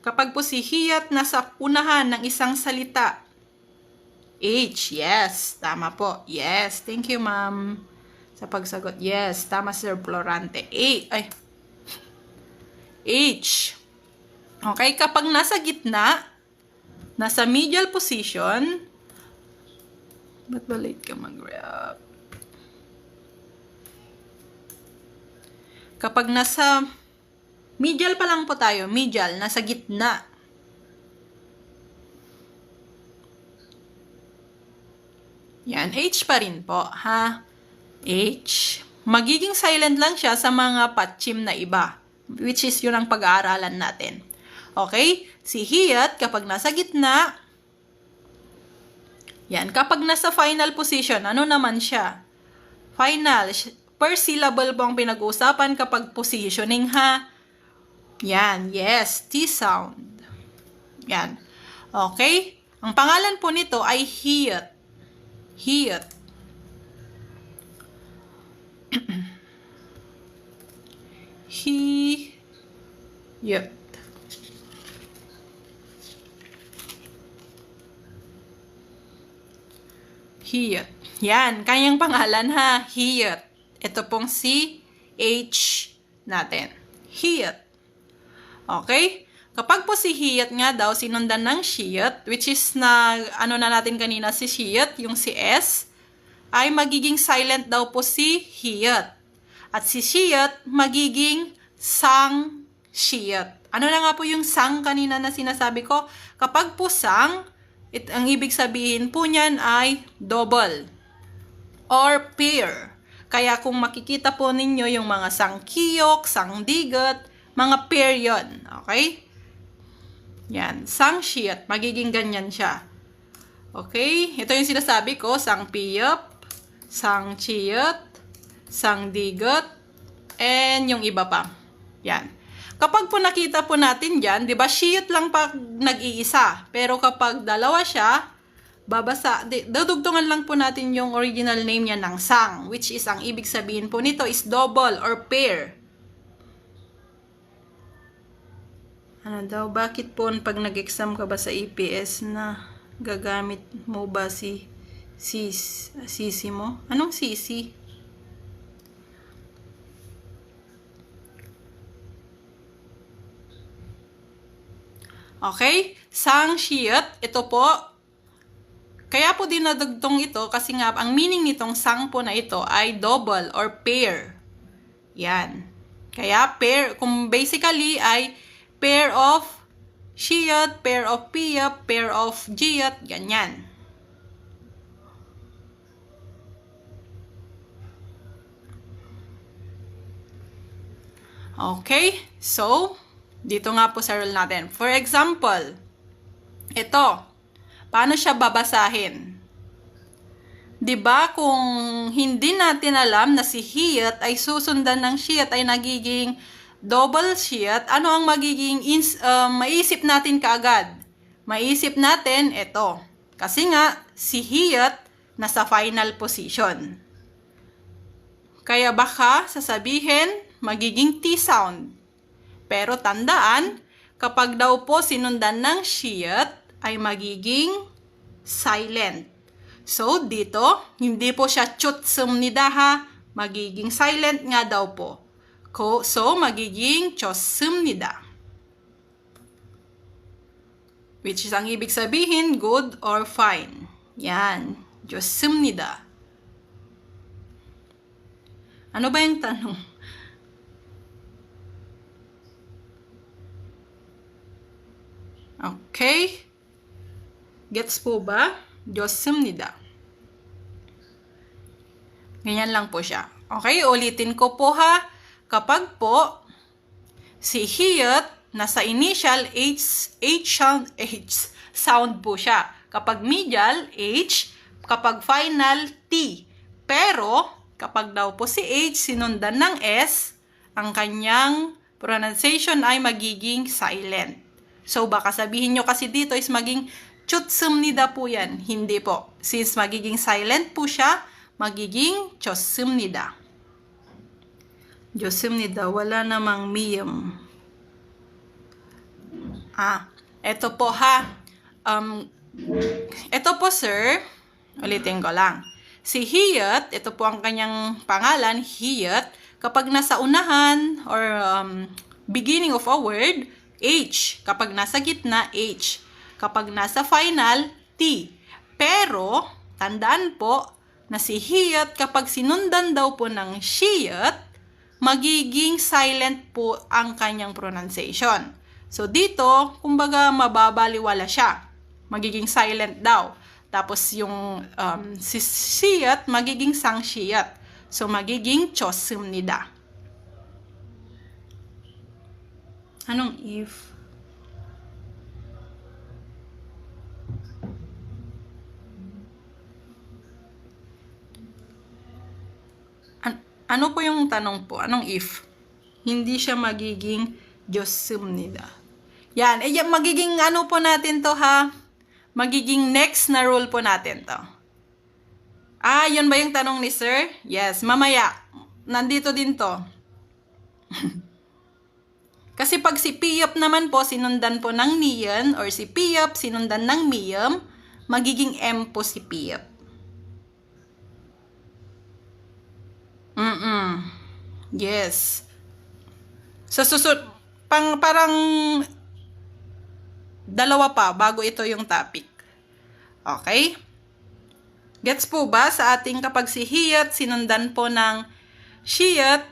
Speaker 1: Kapag po si hiyat nasa unahan ng isang salita, H, yes, tama po. Yes, thank you ma'am sa pagsagot. Yes, tama Sir Florante. H. Okay, kapag nasa gitna, nasa medial position, ba't ba late ka mag-react? Kapag nasa medial pa lang po tayo, medial, nasa gitna. Yan, H pa rin po, ha? H. Magiging silent lang siya sa mga patchim na iba, which is yun ang pag-aaralan natin. Okay? Si hiyat, kapag nasa gitna, yan, kapag nasa final position, ano naman siya? Final, per syllable po ang pinag-uusapan kapag positioning, ha? Yan, yes, T sound. Yan. Okay? Ang pangalan po nito ay hiyat. Hiyat. Hiyat. Hiyat. Yan, kanyang pangalan ha, hiyat. Ito pong si H natin. Hiyat. Okay? Kapag po si hiyat nga daw, sinundan ng shiyat, which is na, ano na natin kanina si shiyat, yung si S, ay magiging silent daw po si hiyat. At si siyat magiging sang siyat. Ano na nga po yung sang kanina na sinasabi ko? Kapag po sang, ang ibig sabihin po niyan ay double or pair. Kaya kung makikita po ninyo yung mga sangkiyok, sangdigat, mga pair yun. Okay? Yan. Sangshiyat. Magiging ganyan siya. Okay? Ito yung sinasabi ko. Sangpiyap, sangchiyat, sangdigat, and yung iba pa. Yan. Kapag po nakita po natin dyan, di ba, shiyat lang pa nag-iisa. Pero kapag dalawa siya, dudugtungan lang po natin yung original name niya ng sang, which is, ang ibig sabihin po nito is double or pair. Ano daw, bakit po pag nag-exam ka ba sa EPS na gagamit mo ba si sisi mo? Anong sisi? Okay? Sangshiyat, ito po. Kaya po dinadugtong ito kasi nga ang meaning nitong sang po na ito ay double or pair. Yan. Kaya pair, kung basically ay pair of shiyat, pair of piyap, pair of jiyat, ganyan. Okay? So, dito nga po sa rule natin. For example, ito. Paano siya babasahin? 'Di ba kung hindi natin alam na si hiyat ay susundan ng shiyat ay nagiging double shiyat, ano ang magiging maisip natin kaagad? Maisip natin ito. Kasi nga si hiyat nasa final position. Kaya baka sasabihin magiging T sound. Pero tandaan, kapag daw po sinundan ng shiyat, ay magiging silent. So, dito, hindi po siya chutsum nidaha, magiging silent nga daw po. So, magiging chossum nida. Which is ang ibig sabihin, good or fine. Yan, chossum nida. Ano ba yung tanong? Okay? Gets po ba? Josimnida. Ganyan lang po siya. Okay, ulitin ko po ha. Kapag po si hiyat nasa initial sound po siya. Kapag medial, H. Kapag final, T. Pero, kapag daw po si H sinundan ng S, ang kanyang pronunciation ay magiging silent. So, baka sabihin nyo kasi dito is maging chutsumnida po yan. Hindi po. Since magiging silent po siya, magiging chossumnida. Jossumnida, wala namang miyam. Eto po ha. Eto po sir, ulitin ko lang. Si hiyat, ito po ang kanyang pangalan, hiyat, kapag nasa unahan or beginning of a word, H. Kapag nasa gitna, H. Kapag nasa final, T. Pero, tandaan po na si hiyat kapag sinundan daw po ng shiyat, magiging silent po ang kanyang pronunciation. So, dito, kumbaga mababaliwala siya. Magiging silent daw. Tapos, yung si shiyat, magiging sang shiyat. So, magiging chossumnida. Anong if? Ano po yung tanong po? Anong if? Hindi siya magiging jossumnida. Yan. Magiging ano po natin to ha? Magiging next na rule po natin to. Yun ba yung tanong ni sir? Yes. Mamaya. Nandito din to. Kasi pag si piyap naman po, sinundan po ng niyan, or si piyap, sinundan ng miyam, magiging M po si piyap. Yes. Sa susunod, parang dalawa pa bago ito yung topic. Okay? Gets po ba sa ating kapag si hiyat, sinundan po ng shiyat,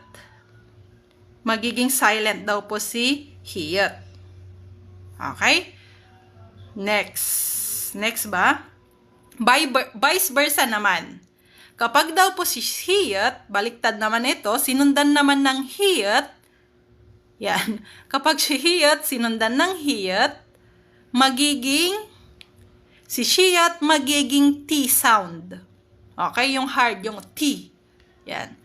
Speaker 1: magiging silent daw po si hiyat. Okay? Next ba? Vice versa naman. Kapag daw po si hiyat, baliktad naman ito, sinundan naman ng hiyat, yan. Kapag si hiyat, sinundan ng hiyat, si hiyat magiging T sound. Okay? Yung hard, yung T. Yan.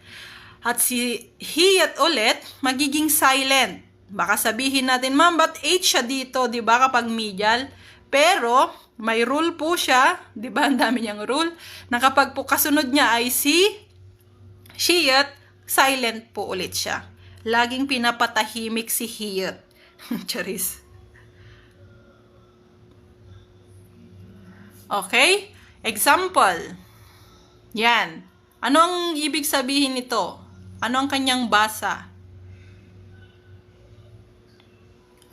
Speaker 1: At si hiyat ulit, magiging silent. Baka sabihin natin, ma'am, ba't H siya dito, di ba, kapag medial? Pero, may rule po siya, di ba, ang dami niyang rule, na kapag po kasunod niya ay si hiyat, silent po ulit siya. Laging pinapatahimik si hiyat. Charis. Okay? Example. Yan. Ano ang ibig sabihin nito? Ano ang kanyang basa?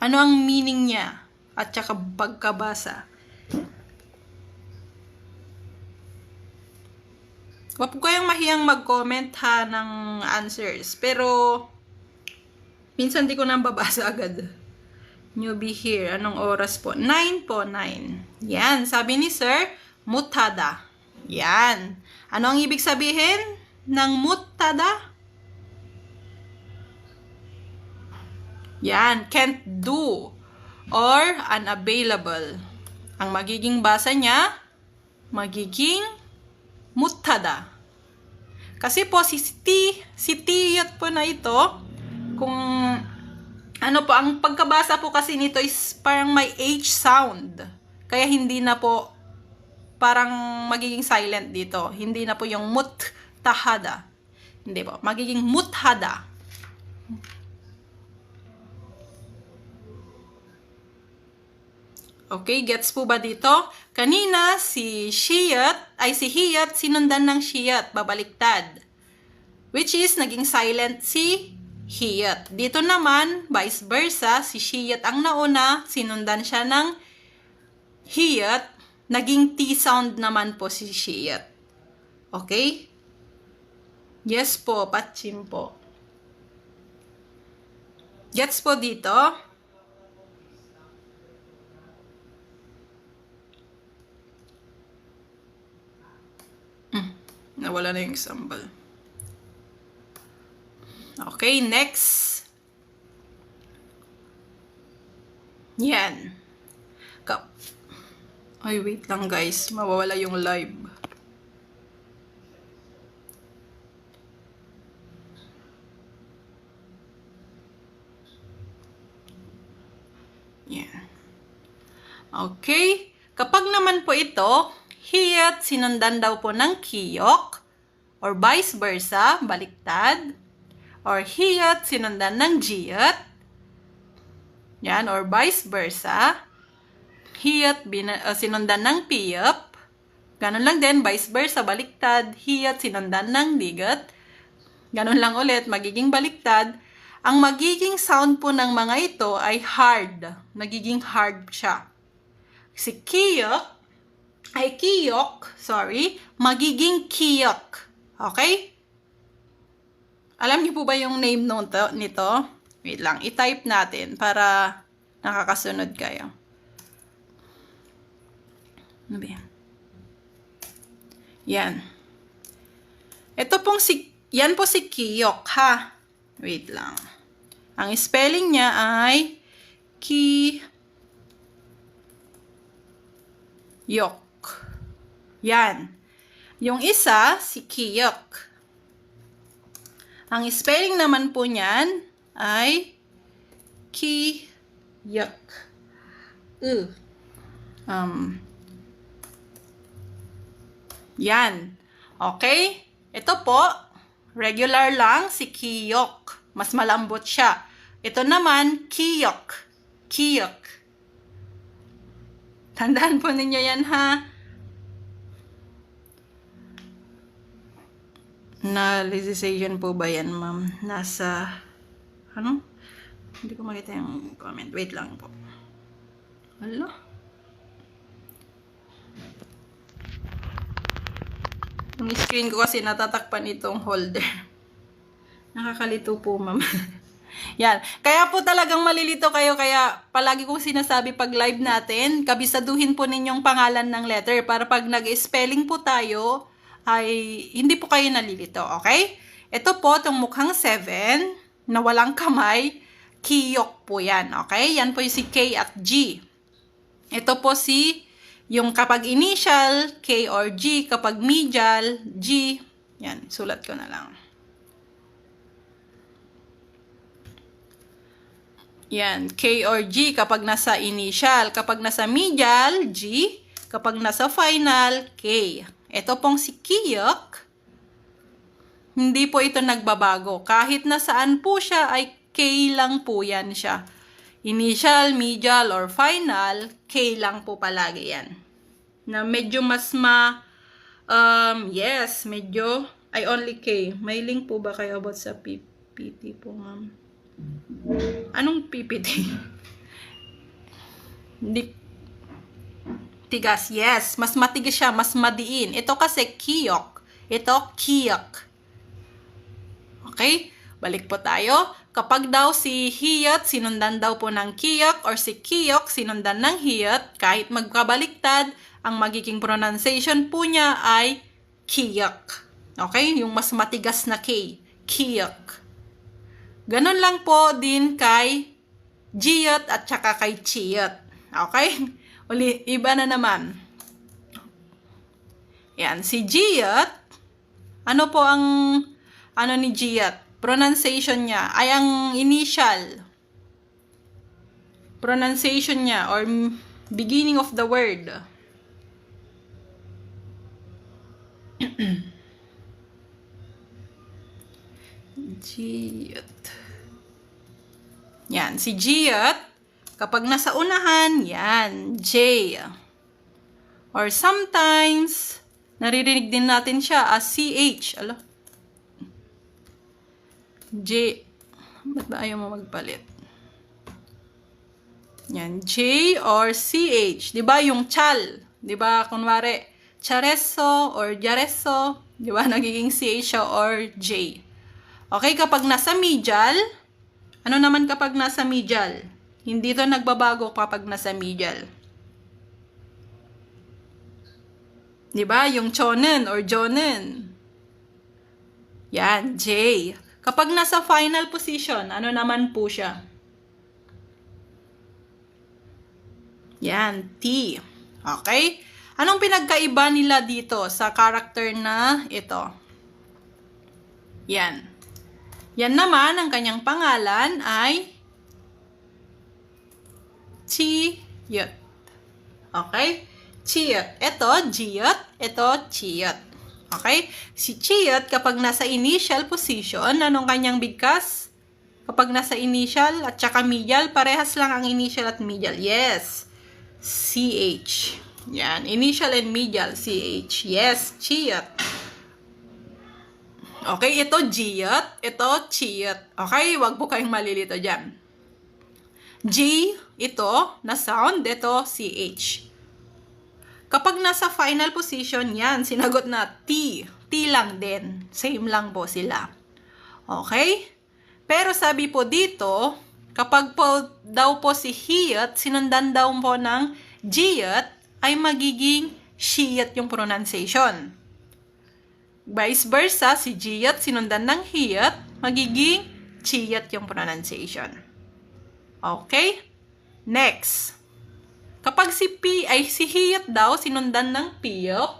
Speaker 1: Ano ang meaning niya? At saka pagkabasa. Huwag po kayong mahiyang mag-comment ha ng answers. Pero, minsan di ko nang babasa agad. Newbie here. Anong oras po? 9 po, 9. Yan. Sabi ni Sir, mutada. Yan. Ano ang ibig sabihin ng mutada? Yan, can't do or unavailable. Ang magiging basa niya, magiging mutada. Kasi po si tiyot po na ito, kung ano po, ang pagkabasa po kasi nito is parang may H sound. Kaya hindi na po parang magiging silent dito. Hindi na po yung muthada. Hindi po, magiging muthada. Okay, gets po ba dito? Kanina, si hiyat, sinundan ng shiyat, babaliktad. Which is, naging silent si hiyat. Dito naman, vice versa, si shiyat ang nauna, sinundan siya ng hiyat, naging T sound naman po si shiyat. Okay? Yes po, patchim po. Gets po dito? Nawala na yung example. Okay, next. Yan. Ay, wait lang guys. Mawawala yung live. Yan. Okay. Kapag naman po ito, hiyat, sinundan daw po ng kiyok, or vice versa, baliktad, or hiyat, sinundan ng jiyat, yan, or vice versa, hiyat, sinundan ng piyap, ganun lang din, vice versa, baliktad, hiyat, sinundan ng ligat, ganun lang ulit, magiging baliktad. Ang magiging sound po ng mga ito ay hard, nagiging hard siya. Si kiyok, magiging kiyok. Okay? Alam niyo po ba yung name nito? Wait lang, i-type natin para nakakasunod kayo. Ano ba yan? Yan. Ito pong yan po si kiyok, ha? Wait lang. Ang spelling niya ay kiyok. Yan. Yung isa, si kiyok. Ang spelling naman po niyan ay kiyok. Yan. Okay? Ito po, regular lang si kiyok. Mas malambot siya. Ito naman, kiyok. Kiyok. Tandaan po ninyo yan, ha? Na-realization po ba yan, ma'am? Nasa, ano? Hindi ko makita yung comment. Wait lang po. Hala? Yung screen ko kasi natatakpan itong holder. Nakakalito po, ma'am. Yan. Kaya po talagang malilito kayo. Kaya palagi kong sinasabi pag live natin, kabisaduhin po ninyong pangalan ng letter para pag nag-spelling po tayo, ay hindi po kayo nalilito. Okay? Ito po, itong mukhang 7 na walang kamay, kiyok po yan. Okay? Yan po yung si K at G. Ito po si, yung kapag initial, K or G, kapag medial, G. Yan, sulat ko na lang. Yan, K or G kapag nasa initial. Kapag nasa medial, G. Kapag nasa final, K. Ito pong si kiyok, hindi po ito nagbabago. Kahit nasaan po siya, ay K lang po yan siya. Initial, medial, or final, K lang po palagi yan. Na medyo mas yes, medyo, ay only K. May link po ba kayo about sa PPT po, ma'am? Anong PPT? Hindi. Tigas, yes. Mas matigas siya, mas madiin. Ito kasi kiyok. Ito, kiyok. Okay? Balik po tayo. Kapag daw si hiyot, sinundan daw po ng kiyok, or si kiyok, sinundan ng hiyot, kahit magkabaliktad, ang magiging pronunciation po niya ay kiyok. Okay? Yung mas matigas na K. Kiyok. Ganon lang po din kay jiyot at saka kay chiyot. Okay? Uli, iba na naman. Yan, si jiyot, ano po ang ni jiyot? Pronunciation niya ay ang initial pronunciation niya or beginning of the word. Jiyot. Yan, si jiyot, kapag nasa unahan, yan, J. Or sometimes, naririnig din natin siya as CH. Ala. J. Ba't ba ayaw mo magpalit? Yan, J or CH. Diba yung chal? Diba, kunwari, chareso or jareso. Diba, nagiging CH siya or J. Okay, kapag nasa medial, ano naman kapag nasa medial? Hindi to nagbabago kapag nasa medial. Diba, yung chonen or jonen. Yan, J. Kapag nasa final position, ano naman po siya? Yan, T. Okay? Anong pinagkaiba nila dito sa character na ito? Yan. Yan naman, ang kanyang pangalan ay chiyot. Okay? Chiyot. Ito, jiyot. Ito, chiyot. Okay? Si chiyot, kapag nasa initial position, anong kanyang bigkas? Kapag nasa initial at saka medial, parehas lang ang initial at medial. Yes. CH. Yan. Initial and medial, CH. Yes, chiyot. Okay, ito jiyot. Ito chiyot. Okay, wag po kayong malilito dyan. G, ito, na sound. Ito, CH. Kapag nasa final position, yan, sinagot na T. T lang din. Same lang po sila. Okay? Pero sabi po dito, kapag po daw po si hiyot, sinundan daw po ng jiyot, ay magiging shiyot yung pronunciation. Vice versa, si jiyot, sinundan ng hiyot, magiging chiyot yung pronunciation. Okay? Next. Kapag si P ay si hiyot daw, sinundan ng piyok.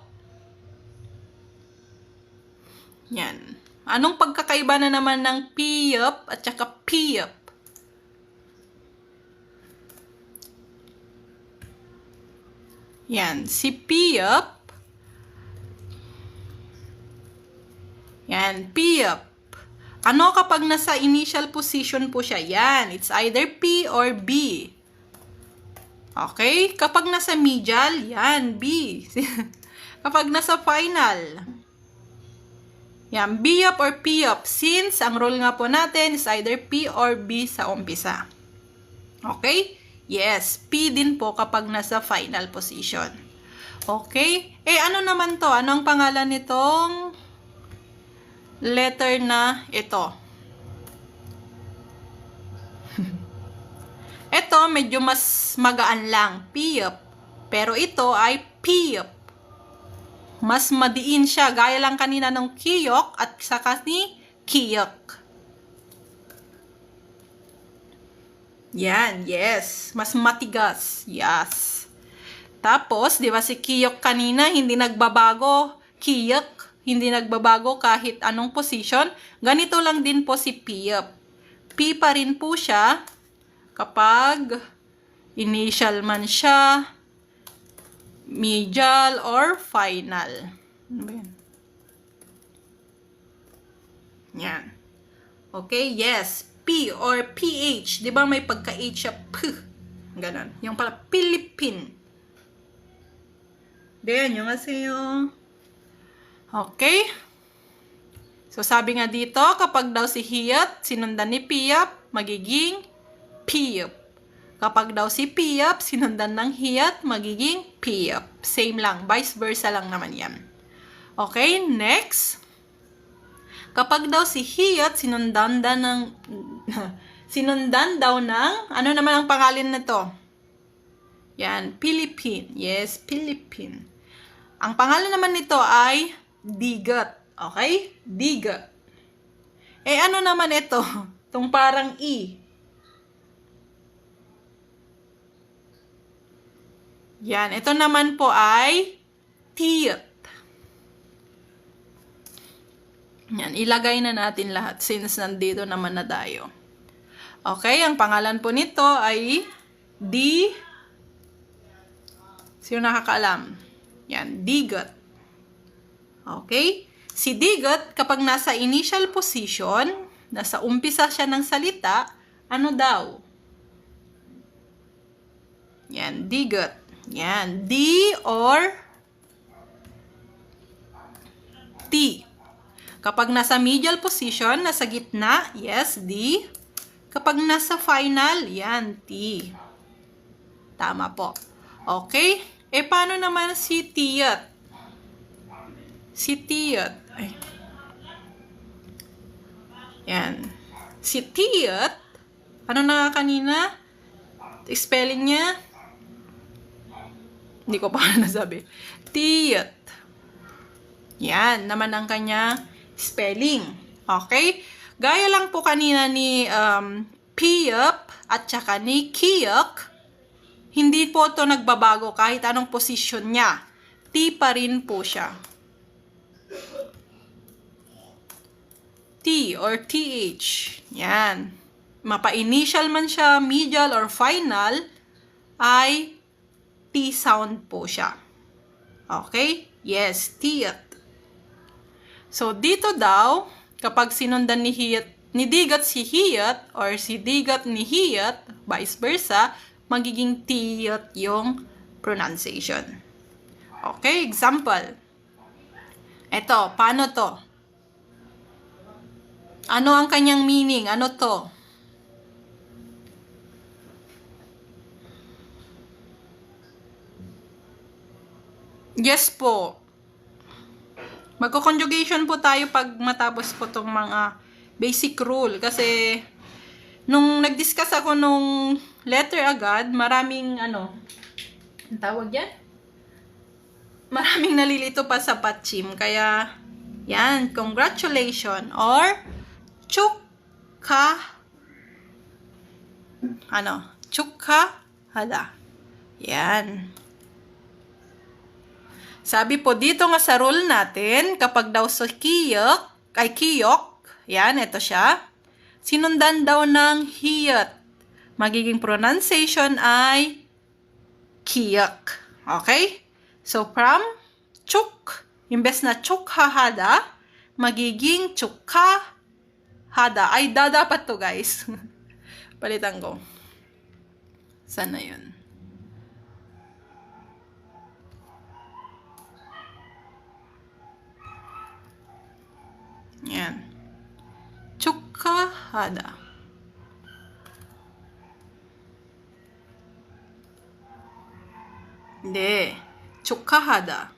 Speaker 1: Yan. Anong pagkakaiba na naman ng piyop at saka piyop? Yan. Si piyop. Yan. Piyop. Ano kapag nasa initial position po siya? Yan. It's either P or B. Okay? Kapag nasa medial, yan, B. Kapag nasa final, yan, B-up or P-up. Since, ang rule nga po natin is either P or B sa umpisa. Okay? Yes, P din po kapag nasa final position. Okay? Ano naman to? Anong pangalan nitong letter na ito? Ito, medyo mas magaan lang. Piyep. Pero ito ay piyep. Mas madiin siya. Gaya lang kanina ng kiyok at saka ni kiyok. Yan, yes. Mas matigas. Yes. Tapos, di ba si kiyok kanina, hindi nagbabago. Kiyok, hindi nagbabago kahit anong position. Ganito lang din po si piyep. P pa rin po siya kapag initial man siya, medial, or final. Ano ba yan? Yan. Okay, yes. P or PH. Di ba may pagka-H siya? P. Ganon. Yung pala, Philippine. Diyan, yung kasi yung... Okay. So, sabi nga dito, kapag daw si hiyat, sinundan ni piyap, magiging piyap. Kapag daw si piyap, sinundan ng hiyat, magiging piyap. Same lang. Vice versa lang naman yan. Okay, next. Kapag daw si hiyat, sinundan daw ng, ano naman ang pangalan nito? Yan, Philippine. Yes, Philippine. Ang pangalan naman nito ay digat. Okay? Digat. Eh, ano naman ito? Itong parang E. Yan, ito naman po ay tiyat. Yan, ilagay na natin lahat since nandito naman na tayo. Okay, ang pangalan po nito ay sino nakakaalam? Yan, digat. Okay? Si digat, kapag nasa initial position, nasa umpisa siya ng salita, ano daw? Yan, digat. Yan, D or T. Kapag nasa medial position, nasa gitna, yes, D. Kapag nasa final, yan, T. Tama po. Okay? Eh, paano naman si tiyat? Si tiyat. Ay. Yan. Si tiyat, ano na kanina? Spelling niya? Hindi ko pa nasabi. Tiyat. Yan, naman ang kanya spelling. Okay? Gaya lang po kanina ni piyap at saka ni kiyok, hindi po ito nagbabago kahit anong posisyon niya. T pa rin po siya. T or TH. Yan. Mapa-initial man siya, medial or final, ay T sound po siya. Okay? Yes, tiyat. So, dito daw, kapag sinundan ni digat si hiyat or si digat ni hiyat, vice versa, magiging tiyat yung pronunciation. Okay, example. Ito, paano to? Ano ang kanyang meaning? Ano to? Yes po. Magko-conjugation po tayo pag matapos po itong mga basic rule. Kasi, nung nag-discuss ako nung letter agad, maraming, ang tawag yan? Maraming nalilito pa sa patchim. Kaya, yan, congratulations or chukkahada. Yan. Sabi po dito nga sa rule natin, kapag daw sa kiyok, yan, ito siya, sinundan daw ng hiyat. Magiging pronunciation ay kiyok. Okay? So, from chuk, imbes na chukhahada, magiging chukkahada. Ay, dapat to, guys. Palitan ko. Sana yun? Yan. Chukkahada. Hindi. Chukkahada.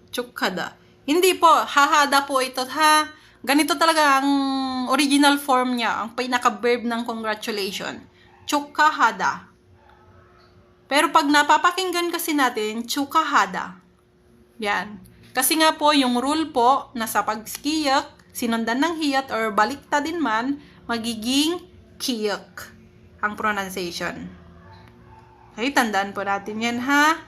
Speaker 1: Chukkahada. Hindi po. Hahada po ito, ha? Ganito talaga ang original form niya. Ang pinaka-verb ng congratulation. tsukahada. Pero pag napapakinggan kasi natin, tsukahada. Yan. Kasi nga po, yung rule po, na sa pagkiyak, sinundan ng hiyat or baliktad din man, magiging kiyak ang pronunciation. Okay, tandaan po natin yan, ha?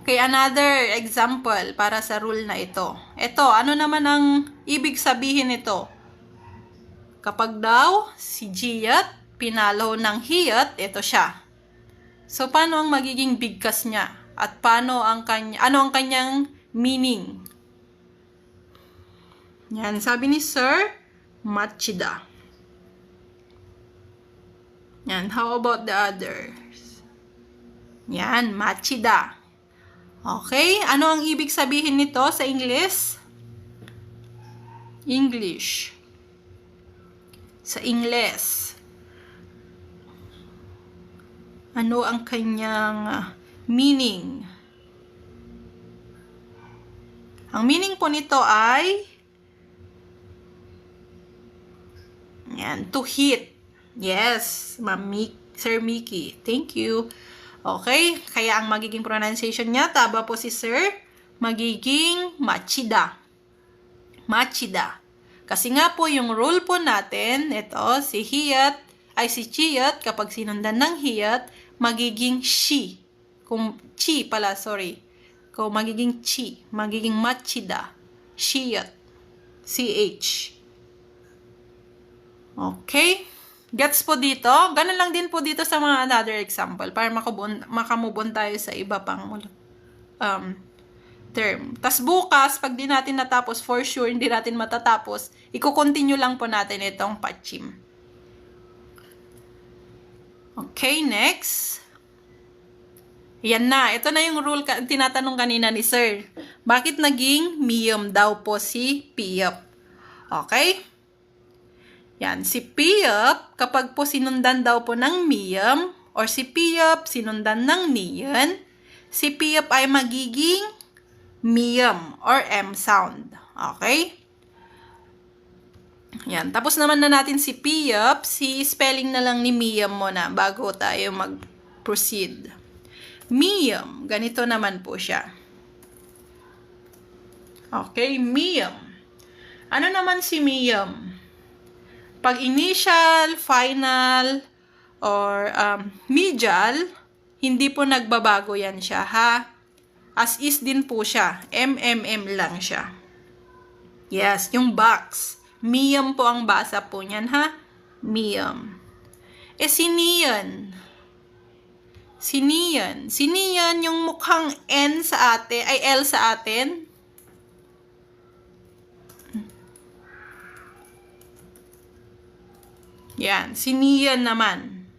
Speaker 1: Okay, another example para sa rule na ito. Ito, ano naman ang ibig sabihin nito? Kapag daw si Jiyat pinalo ng hiyat, ito siya. So, paano ang magiging bigkas niya? At ano ang kanyang meaning? Yan, sabi ni Sir Machida. Yan, how about the others? Yan, Machida. Okay, ano ang ibig sabihin nito sa English? English. Sa Ingles. Ano ang kanyang meaning? Ang meaning po nito ay yan, to hit. Yes, Sir Mickey. Thank you. Okay, kaya ang magiging pronunciation niya, taba po si Sir, magiging Machida. Machida. Kasi nga po yung rule po natin, ito, si Chiyat, kapag sinundan ng hiyat, magiging shi. Kung magiging chi, magiging Machida. Chiyat. CH. Okay? Gets po dito? Ganun lang din po dito sa mga another example para makamubon tayo sa iba pang term. Tas bukas, pag di natin natapos, for sure, hindi natin matatapos, i-continue lang po natin itong pachim. Okay, next. Yan na. Ito na yung rule tinatanong kanina ni Sir. Bakit naging miyam daw po si Piyap? Okay? Yan, si Piyap, kapag po sinundan daw po ng miyam, or si Piyap sinundan ng niyan, si Piyap ay magiging miyam or M sound. Okay? Yan, tapos naman na natin si Piyap, si spelling na lang ni miyam muna bago tayo mag-proceed. Miyam, ganito naman po siya. Okay, miyam. Ano naman si miyam? Pag initial, final, or medial, hindi po nagbabago yan siya, ha? As is din po siya. MMM lang siya. Yes, yung box. Miyam po ang basa po niyan, ha? Miyam. Siniyan. Siniyan. Siniyan yung mukhang N sa atin, ay L sa atin. Yan, siniyan naman.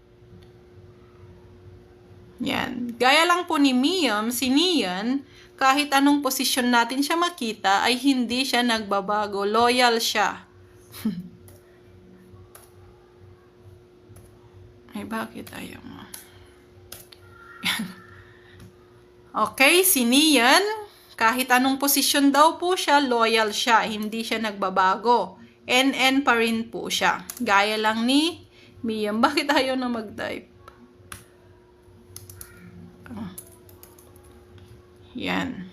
Speaker 1: Yan. Gaya lang po ni miyam, siniyan, kahit anong posisyon natin siya makita, ay hindi siya nagbabago. Loyal siya. Ay, bakit ayaw mo? Okay, siniyan, kahit anong posisyon daw po siya, loyal siya. Hindi siya nagbabago. NN pa rin po siya. Gaya lang ni miyam. Bakit ayaw na mag-type? Yan.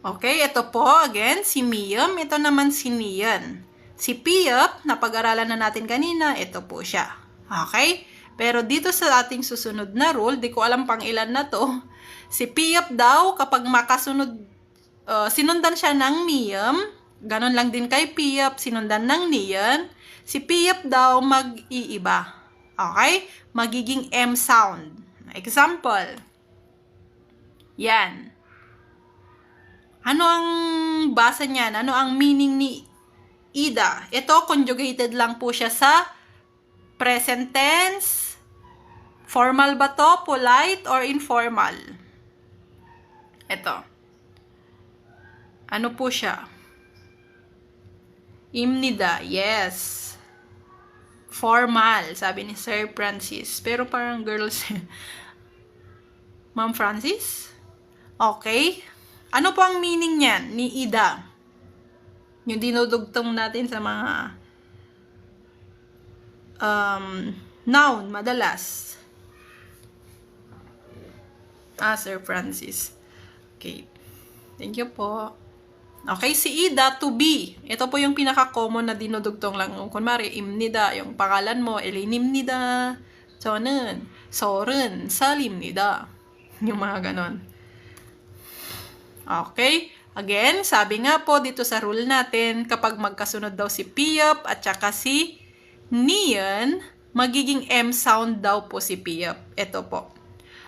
Speaker 1: Okay, ito po, again, si miyam. Ito naman si niyan. Si Piyap, napag-aralan na natin kanina, ito po siya. Okay? Pero dito sa ating susunod na rule, di ko alam pang ilan na to, si Piyap daw, kapag makasunod sinundan siya ng miyam, ganon lang din kay Piyap, sinundan ng niyan, si Piyap daw mag-iiba. Okay? Magiging M sound. Example. Yan. Ano ang basa niyan? Ano ang meaning ni Ida? Ito, conjugated lang po siya sa present tense. Formal ba to? Polite or informal? Ito. Ano po siya? Imnida. Yes. Formal, sabi ni Sir Francis. Pero parang girls. Ma'am Francis? Okay. Ano po ang meaning niyan ni Ida? Yung dinudugtong natin sa mga noun, madalas. Sir Francis. Okay. Thank you po. Okay, si Ida, to be. Ito po yung pinaka-common na dinudugtong lang. Kunwari, imnida, yung pangalan mo, elinimnida, 저는, 설은, 살입니다. Yung mga ganon. Okay. Again, sabi nga po dito sa rule natin, kapag magkasunod daw si piyap at saka si niyan, magiging M sound daw po si piyap. Ito po.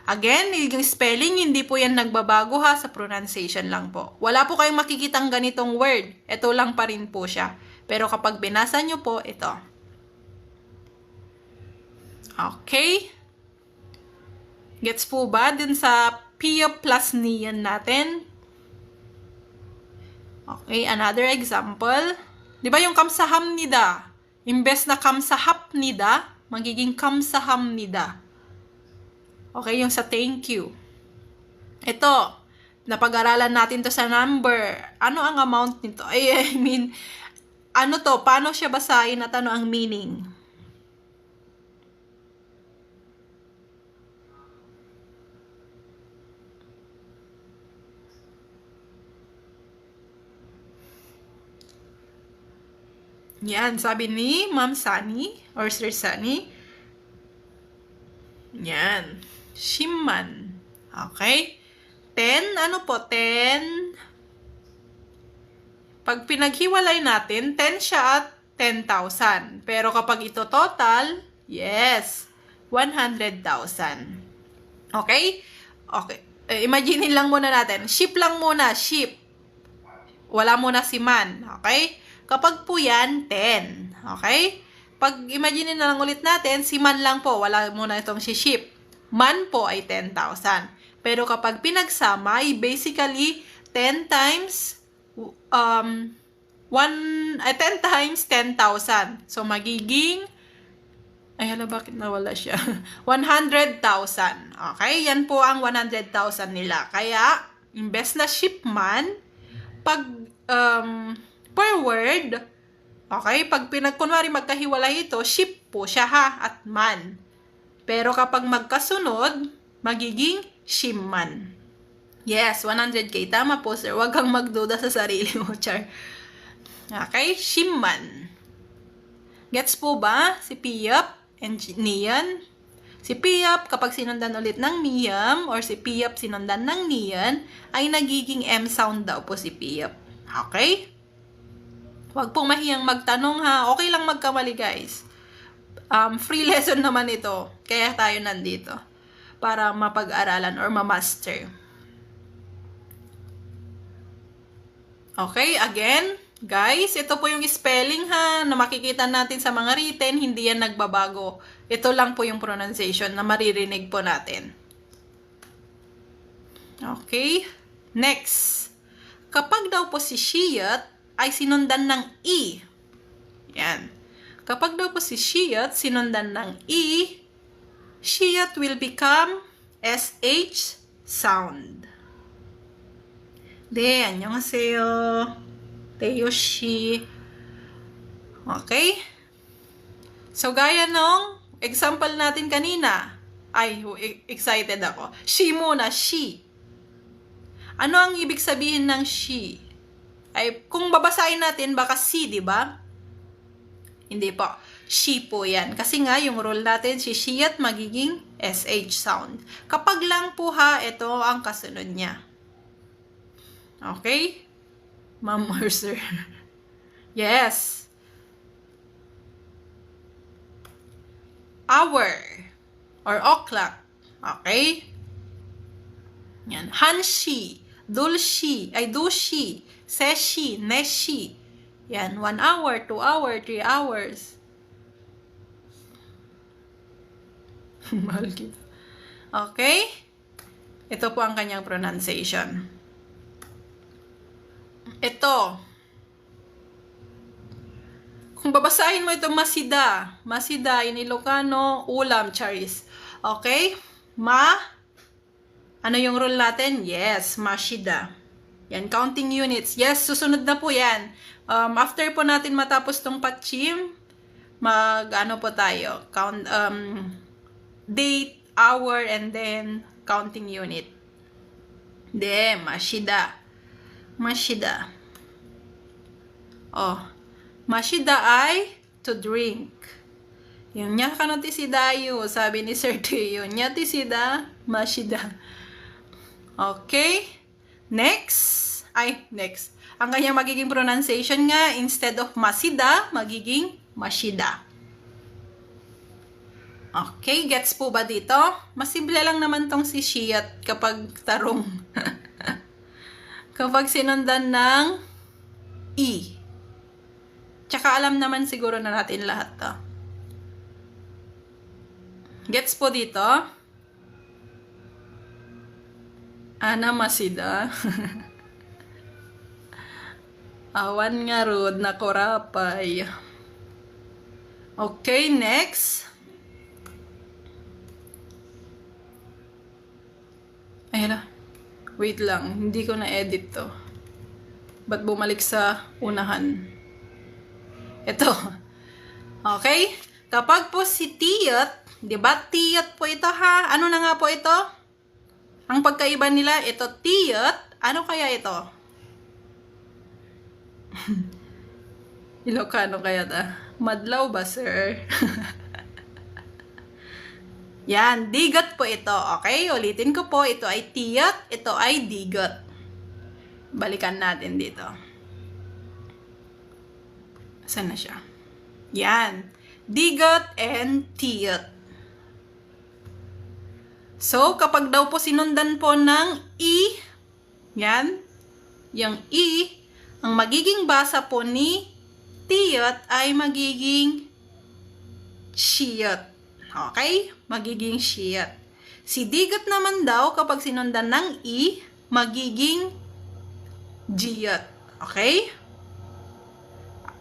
Speaker 1: Again, yung spelling, hindi po yan nagbabago ha, sa pronunciation lang po. Wala po kayong makikitang ganitong word. Ito lang pa rin po siya. Pero kapag binasa nyo po, ito. Okay. Gets po ba dun sa piyap plus niyan natin? Okay, another example. Di ba yung kamsahamnida? Imbes na kamsahapnida, magiging kamsahamnida. Okay, yung sa thank you. Ito, napag-aralan natin to sa number. Ano ang amount nito? I mean, ano to? Paano siya basahin at ano ang meaning? Yan, sabi ni Ma'am Sunny or Sir Sunny. Yan. Shimman. Okay? 10, ano po? 10. Pag pinaghiwalay natin, 10 siya at 10,000. Pero kapag ito total, yes, 100,000. Okay? Okay. Imagine lang muna natin. Ship lang muna. Ship. Wala muna si man. Okay? Kapag po yan, 10. Okay? Pag imagine na lang ulit natin, si man lang po, wala muna itong si ship. Man po ay 10,000. Pero kapag pinagsama, ay basically 10 times 10 times 10,000. So magiging ay hala, bakit nawala siya? 100,000. Okay? Yan po ang 100,000 nila. Kaya, imbes na shipman, pag per word, okay, pag kunwari magkahiwalay ito, ship po siya ha, at man. Pero kapag magkasunod, magiging shimman. Yes, 100k. Tama po, sir. Huwag kang magduda sa sarili mo, char. Okay, shimman. Gets po ba? Si piyap and niyan. Si piyap, kapag sinundan ulit ng miyam, or si piyap sinundan ng niyan, ay nagiging M sound daw po si piyap. Okay? Huwag pong mahiyang magtanong ha. Okay lang magkamali guys. Free lesson naman ito. Kaya tayo nandito. Para mapag-aralan or ma-master. Okay, again. Guys, ito po yung spelling ha. Na makikita natin sa mga written. Hindi yan nagbabago. Ito lang po yung pronunciation na maririnig po natin. Okay. Next. Kapag daw po si shiyat ay sinundan ng E. Yan. Kapag daw po si shiyat sinundan ng E, shiyat will become SH sound. De, annyeonghaseyo. Teyoshi. Okay? So, gaya nung example natin kanina. Ay, excited ako. She muna, she. Ano ang ibig sabihin ng she? Ay, kung babasahin natin, baka si, di ba? Hindi po. She po yan. Kasi nga, yung rule natin, si shiyat magiging SH sound. Kapag lang po ha, ito ang kasunod niya. Okay? Ma'am or sir? Yes. Hour or o'clock. Okay? Yan. Hanshi, dulshi, ay dushi, seshi, neshi. Yan, 1 hour, 2 hour, 3 hours. Mahal kita. Okay? Ito po ang kanyang pronunciation. Ito. Kung babasahin mo ito, masida. Masida, in Ilocano, ulam, charis. Okay? Ano yung rule natin? Yes, mashida. Yan, counting units. Yes, susunod na po yan. After po natin matapos tong patchim, ano po tayo? Count, date, hour, and then counting unit. Mashida. Mashida. Oh, mashida ay to drink. Yung nya kanoti si dayo, sabi ni Sir Teo. Nyati si da, mashida. Okay. Next. Next. Ang kanyang magiging pronunciation nga, instead of masida, magiging mashida. Okay, gets po ba dito? Masimple lang naman tong si Shiyat kapag tarong. Kapag sinundan ng E. Tsaka alam naman siguro na natin lahat to. Gets po dito? Ana masida. Awan nga rod na korapay. Okay, next. Ayun na. Wait lang, hindi ko na-edit to. Ba't bumalik sa unahan? Ito. Okay? Kapag po si tiyot, di ba tiyot po ito ha? Ano na nga po ito? Ang pagkaiba nila, ito tiyot. Ano kaya ito? Ilocano kaya ta? Madlaw ba, sir? Yan, digot po ito. Okay, ulitin ko po. Ito ay tiyot, ito ay digot. Balikan natin dito. Saan na siya? Yan. Digot and tiyot. So, kapag daw po sinundan po ng E, yan, yung E, ang magiging basa po ni tiyot ay magiging shiyot. Okay? Magiging shiyot. Si digot naman daw, kapag sinundan ng E, magiging jiyot. Okay?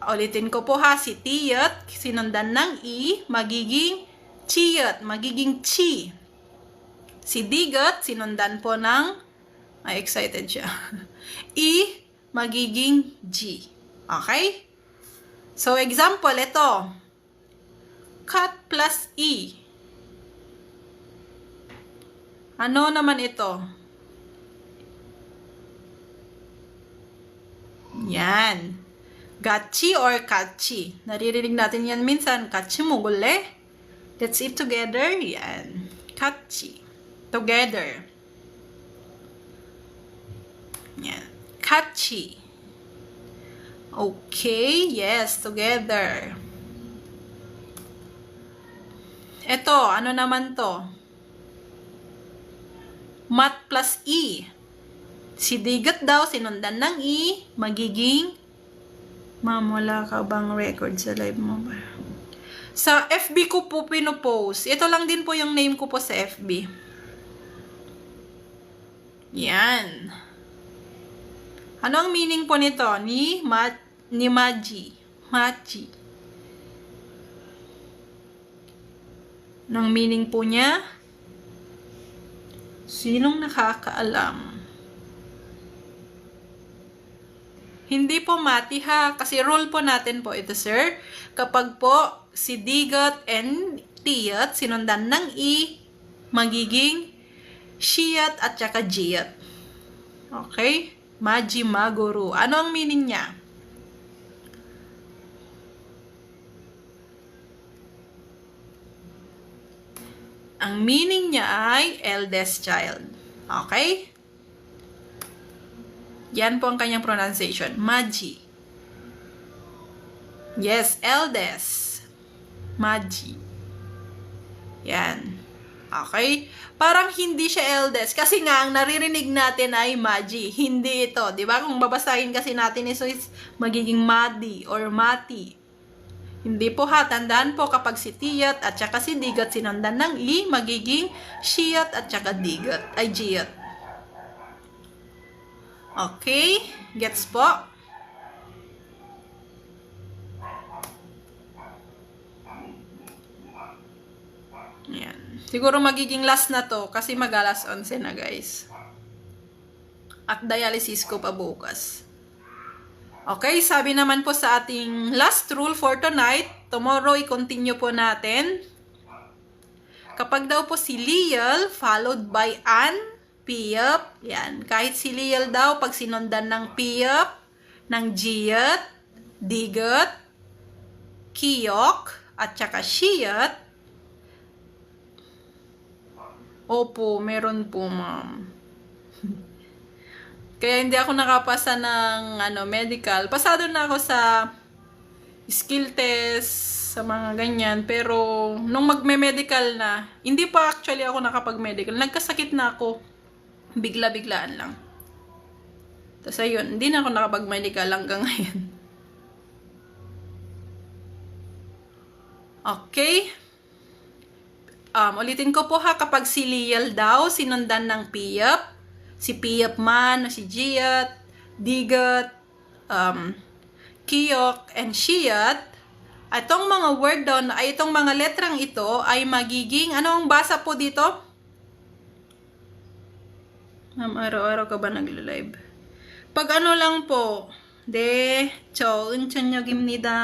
Speaker 1: Ulitin ko po ha, si tiyot, sinundan ng E, magiging chiyot, magiging chi. Si digot, sinundan po ng, excited siya, E, magiging G. Okay? So, example, ito. Cut plus E. Ano naman ito? Yan. Gachi or kachi. Naririnig natin yan minsan. Kachi mo gule. Let's eat together. Yan. Kachi. Together. Yan. Kachi. Okay. Yes. Together. Ito. Ano naman to? Mat plus E. Si digot daw, sinundan ng E, magiging, ma'am, wala ka bang record sa live mo ba? Sa FB ko po pinopost. Ito lang din po yung name ko po sa FB. Yan. Ano ang meaning po nito? Ni Maji. Machi. Anong meaning po niya? Sinong nakakaalam? Hindi po mati ha, kasi rule po natin po ito, sir. Kapag po si digot and tiyot, sinundan ng E, magiging shiyat at saka jiyat. Okay? Maji maguru. Ano ang meaning niya? Ang meaning niya ay eldest child. Okay? Yan po ang kanyang pronunciation. Maji. Yes, eldest. Maji. Yan. Okay? Parang hindi siya eldest. Kasi nga, ang naririnig natin ay Maji. Hindi ito. Diba? Kung babasahin kasi natin ito is magiging Madi or Mati. Hindi po ha. Tandaan po kapag si tiyot at saka si digot sinundan ng I, magiging shiyot at saka digot. Ay, jiyot. Okay? Gets po? Ayan. Siguro magiging last na to kasi mag-alas 11 na guys. At dialysis ko pa bukas. Okay, sabi naman po sa ating last rule for tonight, tomorrow i-continue po natin. Kapag daw po si Liel followed by an piyap, yan, kahit si Liel daw pag sinundan ng piyap, ng jiyat, digat, kiyok, at saka shiyat, opo, meron po ma'am. Kaya hindi ako nakapasa ng medical. Pasado na ako sa skill test, sa mga ganyan. Pero, nung magme-medical na, hindi pa actually ako nakapag-medical. Nagkasakit na ako. Bigla-biglaan lang. Tapos ayun, hindi na ako nakapag-medical hanggang ngayon. Okay. Ulitin ko po ha, kapag si Liel daw, sinundan ng piyap, si piyap man, si jiyat, digat, kiyok, and shiyat, itong mga word doon, ay itong mga letrang ito ay magiging, ano ang basa po dito? Araw-araw ka ba nagla-live? Pag ano lang po, 좋은 저녁입니다.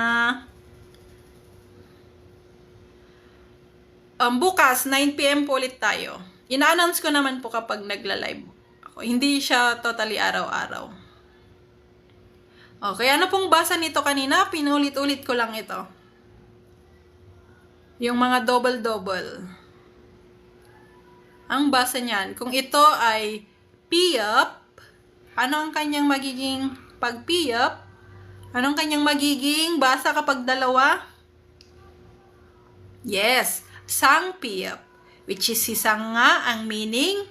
Speaker 1: Bukas, 9 PM po ulit tayo. Ina-announce ko naman po kapag nagla-live. Hindi siya totally araw-araw. Okay, ano pong basa nito kanina? Pinulit-ulit ko lang ito. Yung mga double-double. Ang basa niyan, kung ito ay piyap, ano ang kanyang magiging pag-piyap? Anong kanyang magiging basa kapag dalawa? Yes, sang piyap. Which is isang nga ang meaning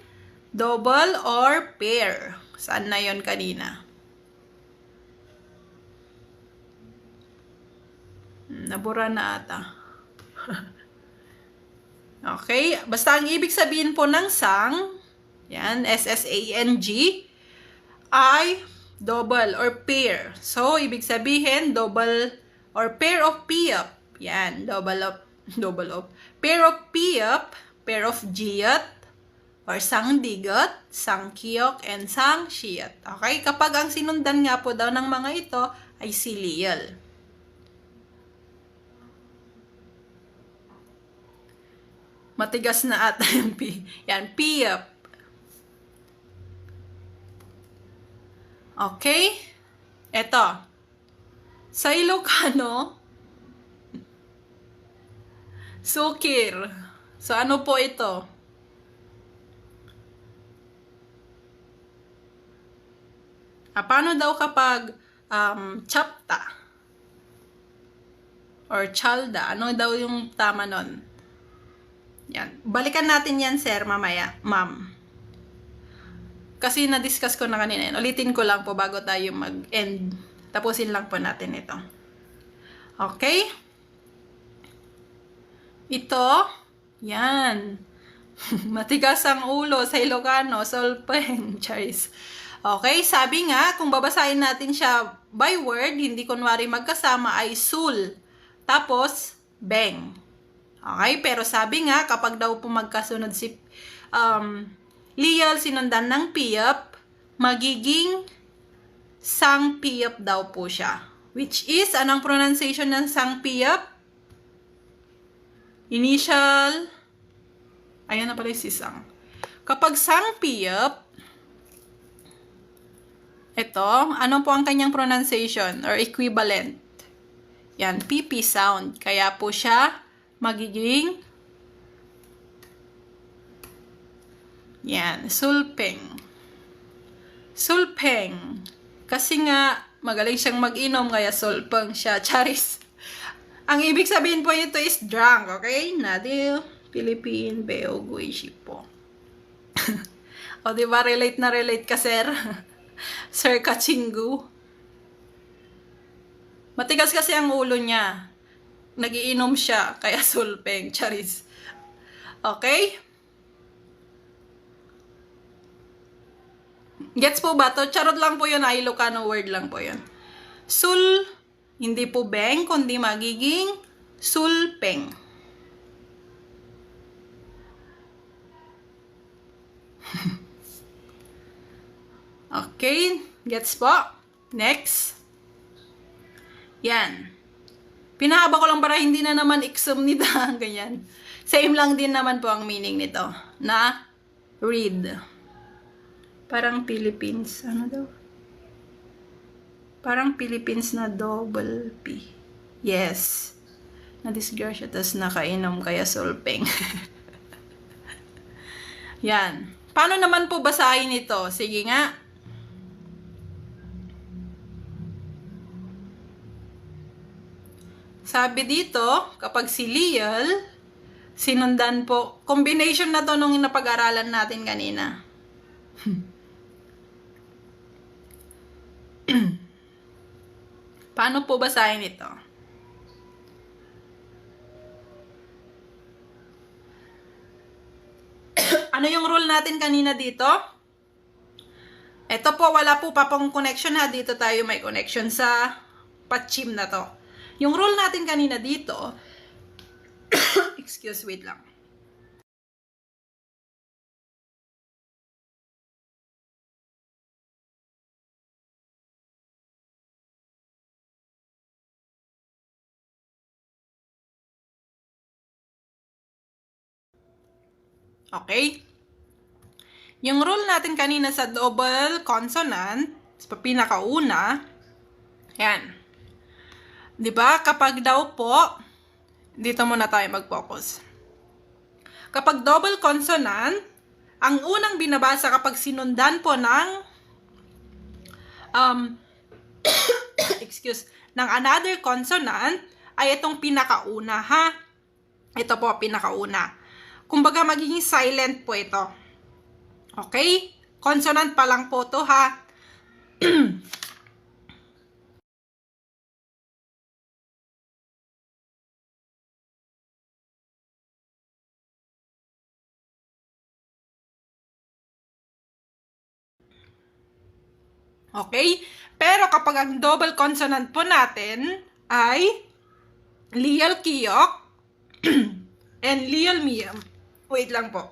Speaker 1: double or pair. Saan na yon kanina? Nabura na ata. Okay? Basta ang ibig sabihin po ng sang, yan, S-S-A-N-G, ay double or pair. So, ibig sabihin, double or pair of piyap. Yan, double of, pair of piyap, pair of jiyat, or sang digat, sang kiyok, and sang shiyat. Okay? Kapag ang sinundan nga po daw ng mga ito ay si Liel. Matigas na ata yung P. Yan, piyap. Okay? Eto. Sa Ilocano, sukir. So, ano po ito? Paano daw kapag chapta or chalda? Ano daw yung tama nun? Yan. Balikan natin yan, sir, mamaya. Ma'am. Kasi na-discuss ko na kanina yan. Ulitin ko lang po bago tayo mag-end. Tapusin lang po natin ito. Okay? Ito, yan. Matigas ang ulo sa Ilocano, solpen, charis. Okay, sabi nga, kung babasahin natin siya by word, hindi kunwari magkasama, ay sul. Tapos, beng. Okay, pero sabi nga, kapag daw po magkasunod si Liel sinundan ng piyap, magiging sang piyap daw po siya. Which is, anong pronunciation ng sang piyap? Initial, ayan na pala si sang. Kapag sang piyap, ito, ano po ang kanyang pronunciation or equivalent? Yan, PP sound. Kaya po siya magiging yan, sulpeng. Sulpeng. Kasi nga, magaling siyang mag-inom, kaya sulpeng siya. Charis. Ang ibig sabihin po nito is drunk, okay? Nadil, Philippine, Beogoy, Shipo. O, diba? Relate na relate ka, sir? Sir Kachingu. Matigas kasi ang ulo niya. Nagiinom siya, kaya sulpeng. Charis. Okay? Gets po ba to? Charot lang po yun. Ilocano word lang po yun. Sul, hindi po beng, kundi magiging sulpeng. Okay? Gets po? Next. Yan. Pinahaba ko lang para hindi na naman exam ganyan. Same lang din naman po ang meaning nito. Na read. Parang Philippines. Ano daw? Parang Philippines na double P. Yes. Na-disgrasya, tas nakainom kaya sulpeng. Yan. Paano naman po basahin ito? Sige nga. Sabi dito, kapag si Leal, sinundan po, combination na to nung napag-aralan natin kanina. Paano po basahin ito? Ano yung rule natin kanina dito? Ito po, wala po pa pong connection ha. Dito tayo may connection sa patchim na to. Yung rule natin kanina dito, excuse, wait lang. Okay? Yung rule natin kanina sa double consonant, sa pinakauna, yan. 'Di ba? Kapag daw po, dito muna tayo mag-focus. Kapag double consonant, ang unang binabasa kapag sinundan po ng ng another consonant ay itong pinakauna ha. Ito po pinakauna. Kumbaga magiging silent po ito. Okay? Consonant pa lang po to ha. Okay? Pero kapag ang double consonant po natin ay Leal Kiyok and Leal Miyam. Wait lang po.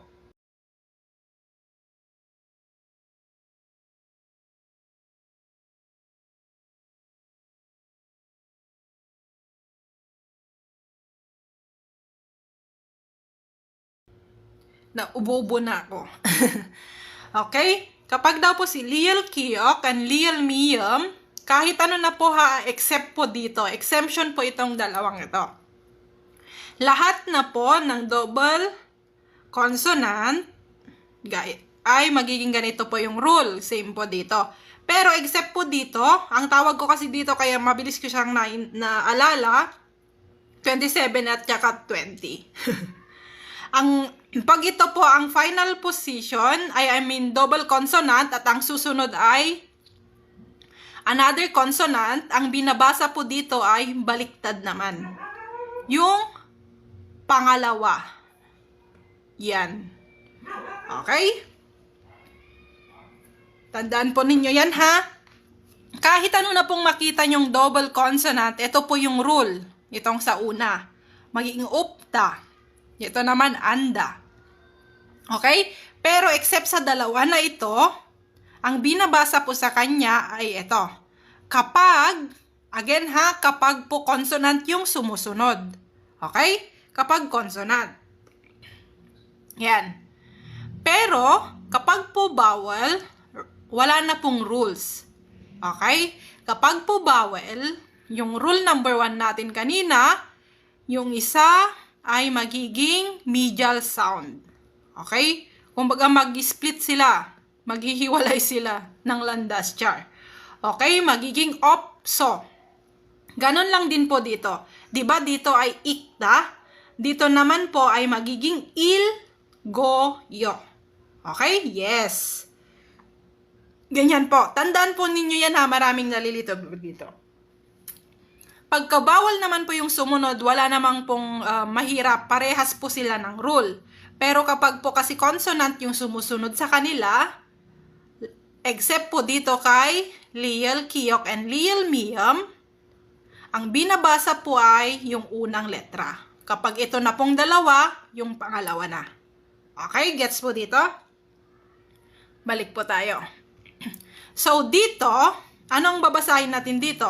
Speaker 1: Naubo na ako. Okay? Kapag daw po si Leal Kiyok and Leal Miyam, kahit ano na po ha, except po dito. Exemption po itong dalawang ito. Lahat na po ng double consonant ay magiging ganito po yung rule. Same po dito. Pero except po dito, ang tawag ko kasi dito kaya mabilis ko siyang naalala, 27 at saka 20. Pag ito po ang final position ay double consonant at ang susunod ay another consonant, ang binabasa po dito ay baliktad naman. Yung pangalawa. Yan. Okay? Tandaan po ninyo yan ha. Kahit ano na pong makita yung double consonant, ito po yung rule. Itong sa una. Magiging upta. Ito naman anda. Okay? Pero except sa dalawa na ito, ang binabasa po sa kanya ay ito. Kapag, again ha, kapag po consonant yung sumusunod. Okay? Kapag consonant. Yan. Pero, kapag po vowel, wala na pong rules. Okay? Kapag po vowel, yung rule number 1 natin kanina, yung isa ay magiging medial sound. Okay? Kumbaga mag-split sila. Maghihiwalay sila ng landas, char. Okay? Magiging opso. Ganon lang din po dito. Diba dito ay ikta? Dito naman po ay magiging il, go, yo. Okay? Yes. Ganyan po. Tandaan po ninyo yan ha. Maraming nalilito dito. Pagkabawal naman po yung sumunod, wala namang pong mahirap. Parehas po sila ng rule. Pero kapag po kasi consonant yung sumusunod sa kanila, except po dito kay Leal Kiyok and Leal Miyam, ang binabasa po ay yung unang letra. Kapag ito na pong dalawa, yung pangalawa na. Okay? Gets po dito? Balik po tayo. So, dito, anong babasahin natin dito?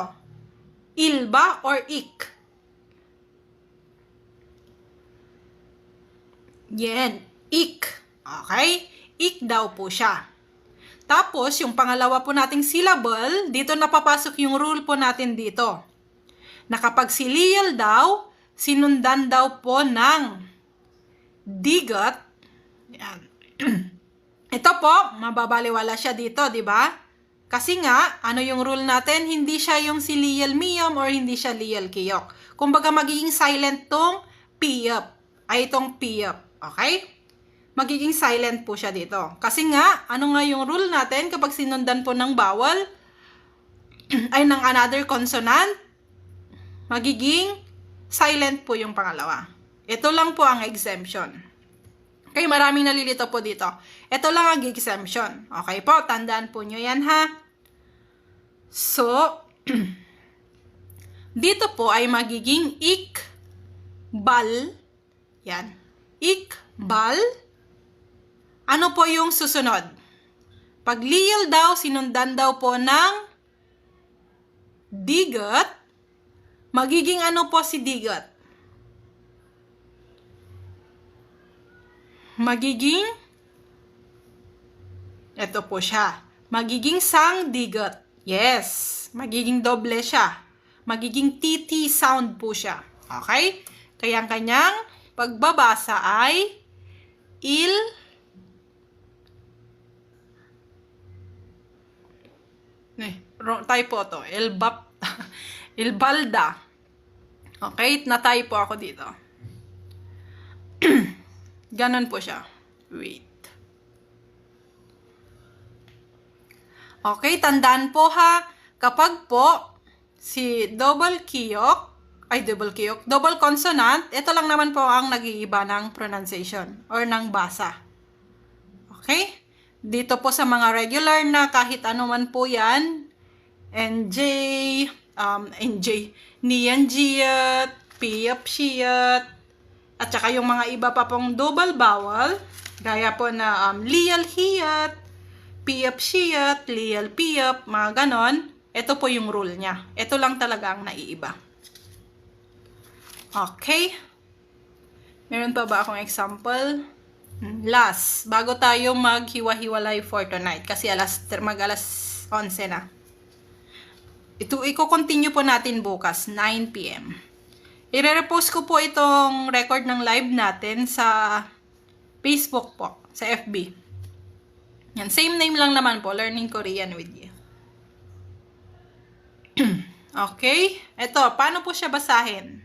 Speaker 1: Il ba or ik? Yan, ik. Okay? Ik daw po siya. Tapos, yung pangalawa po nating syllable, dito napapasok yung rule po natin dito. Na kapag si liyal daw, sinundan daw po ng digot. Yan. Ito po, mababaliwala siya dito, di ba? Kasi nga, ano yung rule natin? Hindi siya yung si liyal miyam or hindi siya liyal kiyok. Kumbaga, magiging silent tong piyap. Ay, itong piyap. Okay? Magiging silent po siya dito. Kasi nga, ano nga yung rule natin kapag sinundan po ng vowel ay ng another consonant, magiging silent po yung pangalawa. Ito lang po ang exemption. Okay, maraming nalilito po dito. Ito lang ang exemption. Okay po, tandaan po nyo yan ha. So, dito po ay magiging ik, bal. Yan. Ik, bal. Ano po yung susunod? Pag liyal daw, sinundan daw po ng digot, magiging ano po si digot? Magiging, ito po siya, magiging sang digot. Yes, magiging doble siya. Magiging TT sound po siya. Okay? Kaya ang kanyang pagbabasa ay il, typo to, ilbalda. Okay, na-typo ako dito. Ganon po siya. Wait. Okay, tandaan po ha, kapag po si double consonant, ito lang naman po ang nag-iiba ng pronunciation or ng basa. Okay? Dito po sa mga regular na kahit ano man po yan, NJ, Nian Jiat, Piap Shiat, at saka yung mga iba pa pong double vowel, gaya po na Lial Hiat, Piap Shiat, Lial Piap, mga ganon, ito po yung rule niya. Ito lang talaga ang naiiba. Okay? Meron pa ba akong example? Last, bago tayo maghiwa-hiwalay for tonight, kasi alas 11 na. Iko-continue po natin bukas, 9 PM. I-repost ko po itong record ng live natin sa Facebook po, sa FB. Yan, same name lang naman po, Learning Korean with you. Okay? Ito, paano po siya basahin?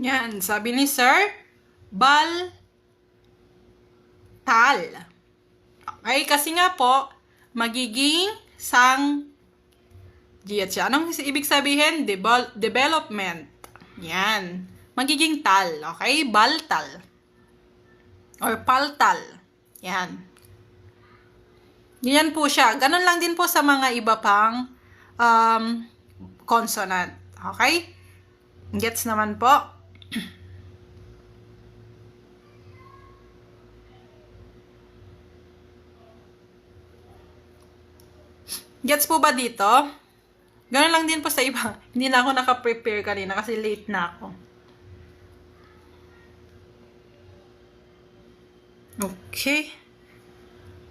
Speaker 1: Yan, sabi ni Sir, bal, tal. Okay, kasi nga po, magiging sang, diyan siya. Anong ibig sabihin? Development. Yan. Magiging tal, okay? Baltal. Or paltal. Yan. Yan po siya. Ganon lang din po sa mga iba pang consonant. Okay? Gets naman po? Gets po ba dito? Ganun lang din po sa iba. Hindi na ako naka-prepare kanina kasi late na ako. Okay.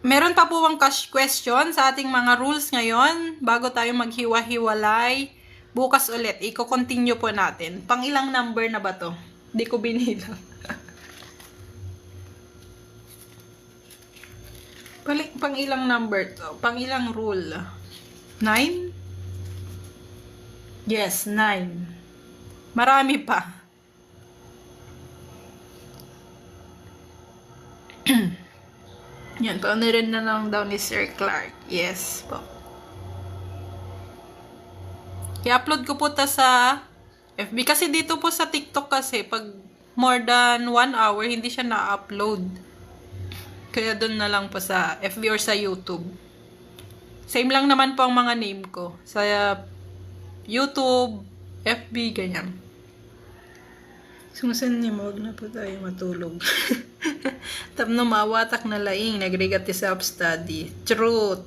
Speaker 1: Meron pa po bang question sa ating mga rules ngayon bago tayo maghiwa-hiwalay? Bukas ulit, i-continue po natin. Pang ilang number na ba to? Hindi ko binilang. Pang ilang number to? Pang ilang rule? 9? Yes, 9. Marami pa. Yan, paunin na lang daw ni Sir Clark. Yes po. I-upload ko po ta sa FB. Kasi dito po sa TikTok kasi, pag more than 1 hour, hindi siya na-upload. Kaya doon na lang po sa FB or sa YouTube. Same lang naman po ang mga name ko. Sa YouTube, FB, ganyan.
Speaker 2: Sungsan niya, wag na po tayo matulog. Tapno mawatak na laing, nagregat ti self-study. Truth.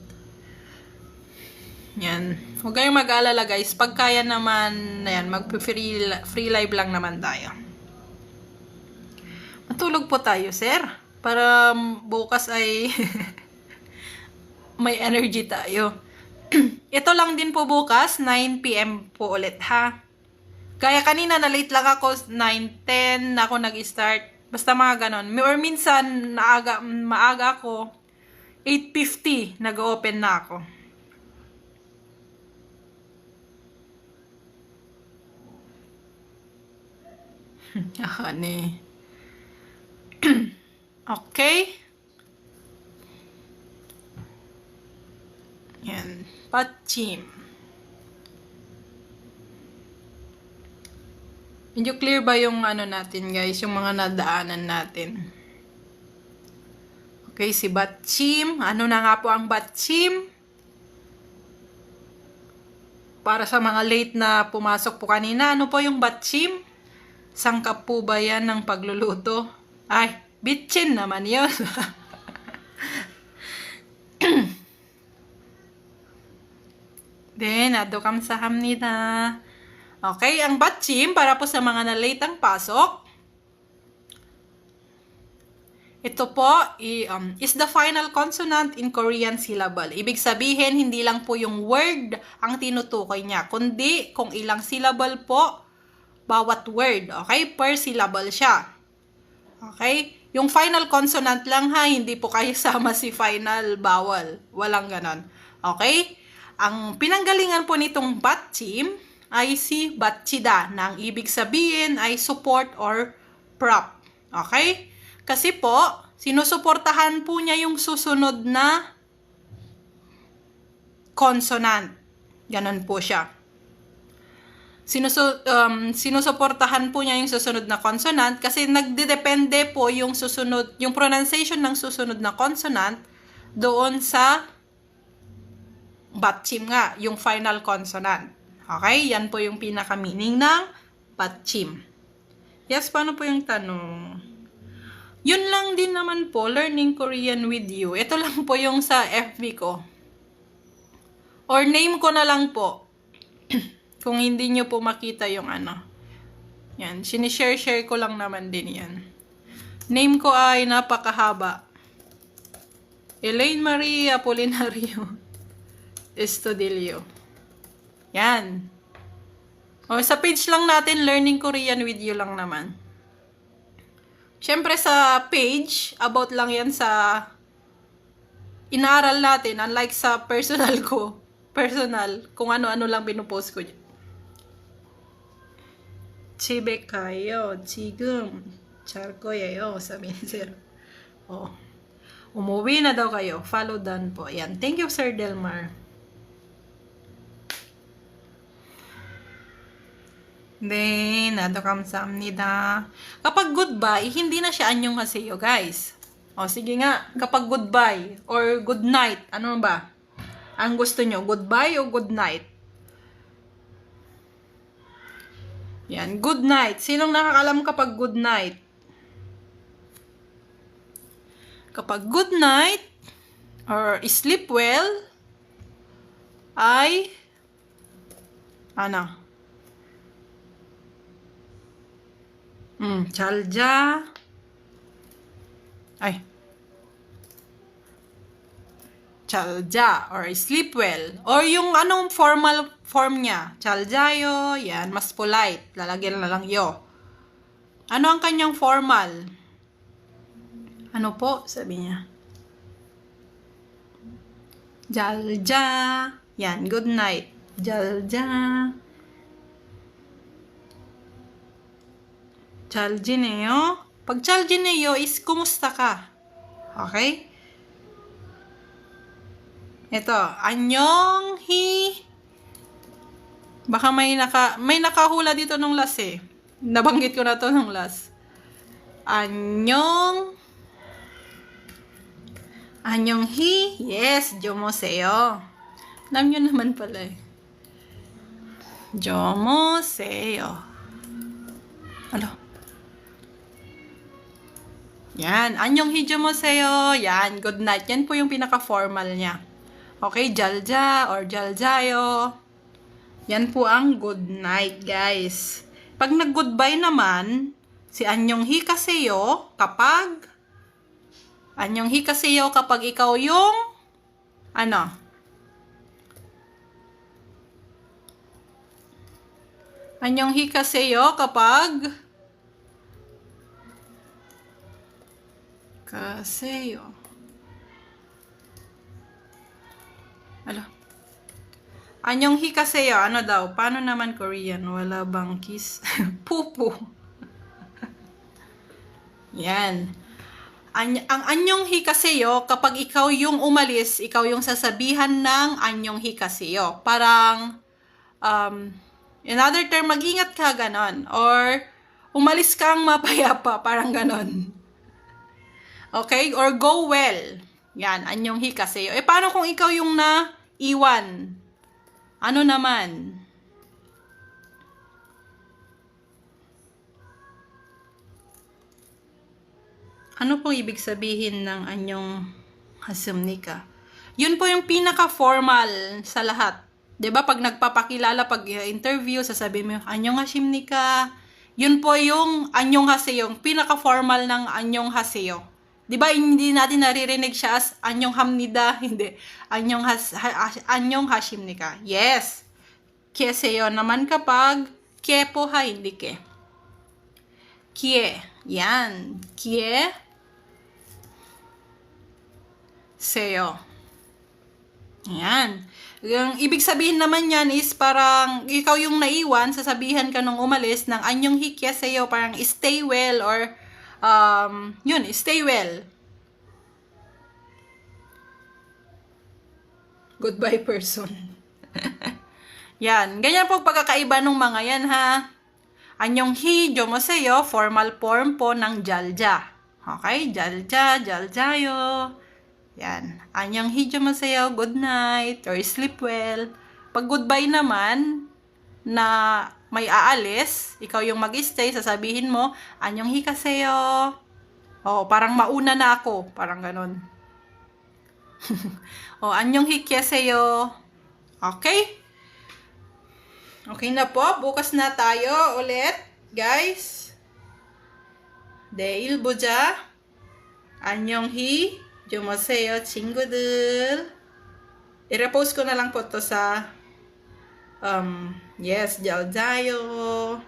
Speaker 1: Yan. Huwag kayong mag-alala guys. Pag kaya naman, ayan, mag-free live lang naman tayo. Matulog po tayo, sir. Para bukas ay may energy tayo. Ito lang din po bukas, 9 PM po ulit, ha? Kaya kanina na-late lang ako, 9:10 ako nag-start. Basta mga ganon. Or minsan, maaga ako, 8:50, nag-open na ako. Honey. Okay. Yan. Patchim. Medyo clear ba yung ano natin guys, yung mga nadaanan natin? Okay, si Batchim. Ano na nga po ang Batchim? Para sa mga late na pumasok po kanina, ano po yung Batchim? Sangkap po ba yan ng pagluluto? Ay, bitchin naman yun. Then, ado kamsahamnida. Okay, ang Batchim, para po sa mga na-late ang pasok, ito po is the final consonant in Korean syllable. Ibig sabihin, hindi lang po yung word ang tinutukoy niya, kundi kung ilang syllable po bawat word. Okay? Per syllable siya. Okay? Yung final consonant lang ha, hindi po kayo sama si final vowel. Walang ganon. Okay? Ang pinanggalingan po nitong Batchim ay si Batchida, na ang ibig sabihin ay support or prop. Okay? Kasi po, sinusuportahan po niya yung susunod na consonant. Ganon po siya. Sinusuportahan po niya yung susunod na consonant kasi nagdedepende po yung susunod, yung pronunciation ng susunod na consonant doon sa Batchim nga, yung final consonant. Okay? Yan po yung pinaka-meaning ng Batchim. Yes, paano po yung tanong? Yun lang din naman po, learning Korean with you. Ito lang po yung sa FB ko. Or name ko na lang po. Kung hindi nyo po makita yung ano. Yan, sinishare-share ko lang naman din yan. Name ko ay napakahaba. Elaine Marie Apolinario Estudillo. Yan. O, sa page lang natin, learning Korean with you lang naman. Siyempre sa page, about lang yan sa inaaral natin, unlike sa personal ko. Personal, kung ano-ano lang pinupost ko dyan. Chibe kayo, 지금 잘 거예요, sabi ni Sir. Oh. Umuwi na daw kayo. Follow done po. Yan. Thank you, Sir Delmar. Then, kamsahamnida. Kapag goodbye, hindi na siya anyong haseyo, guys. O, sige nga. Kapag goodbye or good night, ano ba? Ang gusto nyo, goodbye o good night? Yan, good night. Sinong nakakalam kapag good night? Kapag good night or sleep well ay ano? 잘자. Ay. 잘자 or sleep well. Or yung anong formal form niya. 잘자요. Yan, mas polite. Lalagyan na lang yo. Ano ang kanyang formal? Ano po? Sabi niya. 잘자. Yan, good night. 잘자. 잘 지내요. Pag 잘 지내요 is kumusta ka? Okay? Ito, 안녕히. Baka may nakahula dito nung last eh. Nabanggit ko na to nung last. 안녕. 안녕히. Yes, jomoseyo. Alam nyo naman pala eh. Jomoseyo. Ano? Yan. Annyeonghi jomoseyo. Yan. Good night. Yan po yung pinaka-formal niya. Okay? Jalja or jaljayo. Yan po ang good night, guys. Pag nag-goodbye naman, si annyeonghi kaseyo kapag ikaw yung ano? Annyeonghi kaseyo kapag kaseyo. Ano? Annyeonghi kaseyo. Ano daw? Paano naman Korean? Wala bang kiss? Pupu. Yan. Ang annyeonghi kaseyo, kapag ikaw yung umalis, ikaw yung sasabihan ng annyeonghi kaseyo. Parang, in other term, mag-ingat ka, ganon. Or, umalis kang mapayapa, parang ganon. Okay? Or go well. Yan, annyeonghi kaseyo. Paano kung ikaw yung naiwan? Ano naman? Ano pong ibig sabihin ng anyong hasumnika? Yun po yung pinaka-formal sa lahat. 'Di ba pag nagpapakilala, pag interview, sasabihin mo, anyong hasumnika. Yun po yung anyong haseyo, yung pinaka-formal ng anyong haseyo. 'Di ba hindi natin naririnig siya as anyong hamnida, hindi. Anyong hashimnika. Yes. Kyeseyo naman kapag kye po ha, hindi ke. Kye. Yan. Kye seyo. Yan. Yung ibig sabihin naman yan is parang ikaw yung naiwan, sasabihan ka nung umalis ng anyong hikya seyo, parang stay well or yun, stay well. Goodbye person. Yan. Ganyan po pagkakaiba ng mga yan ha. Annyeonghi jomoseyo, formal form po ng jalja. Okay? Jalja, jaljayo. Yan. Annyeonghi jomoseyo, good night, or sleep well. Pag goodbye naman, na may aalis, ikaw yung mag-stay, sasabihin mo, annyeonghi kaseyo. O, parang mauna na ako. Parang ganon. O, annyeonghi kaseyo. Okay? Okay na po. Bukas na tayo ulit, guys. Neil boja. annyeonghi jomoseyo, 친구들. I-repost ko na lang po to sa yes, jaljayo.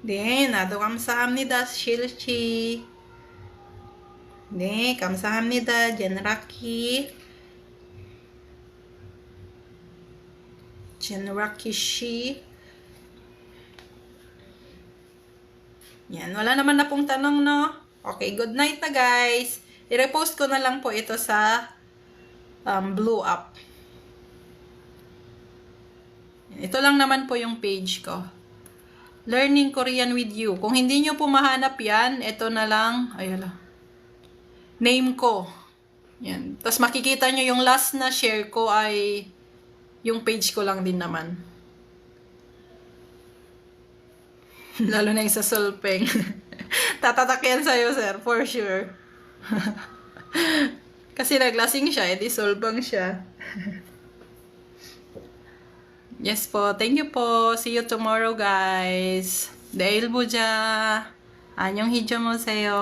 Speaker 1: 네, 나도 감사합니다, 실치. 네, 감사합니다, 젠라키. 젠라키 씨. Yan, wala naman na pong tanong, no? Okay, good night na, guys. I-repost ko na lang po ito sa Blue Up. Ito lang naman po yung page ko. Learning Korean with you. Kung hindi nyo po mahanap yan, ito na lang. Ayala. Name ko. Yan. Tapos makikita nyo yung last na share ko ay yung page ko lang din naman. Lalo na yung sa Solpeng. Tatatak yan sa'yo, sir. For sure. Kasi naglasing siya, edi solbang siya. Yes po. Thank you po. See you tomorrow, guys. Dahil buja. Anyong hijyo mo sa'yo.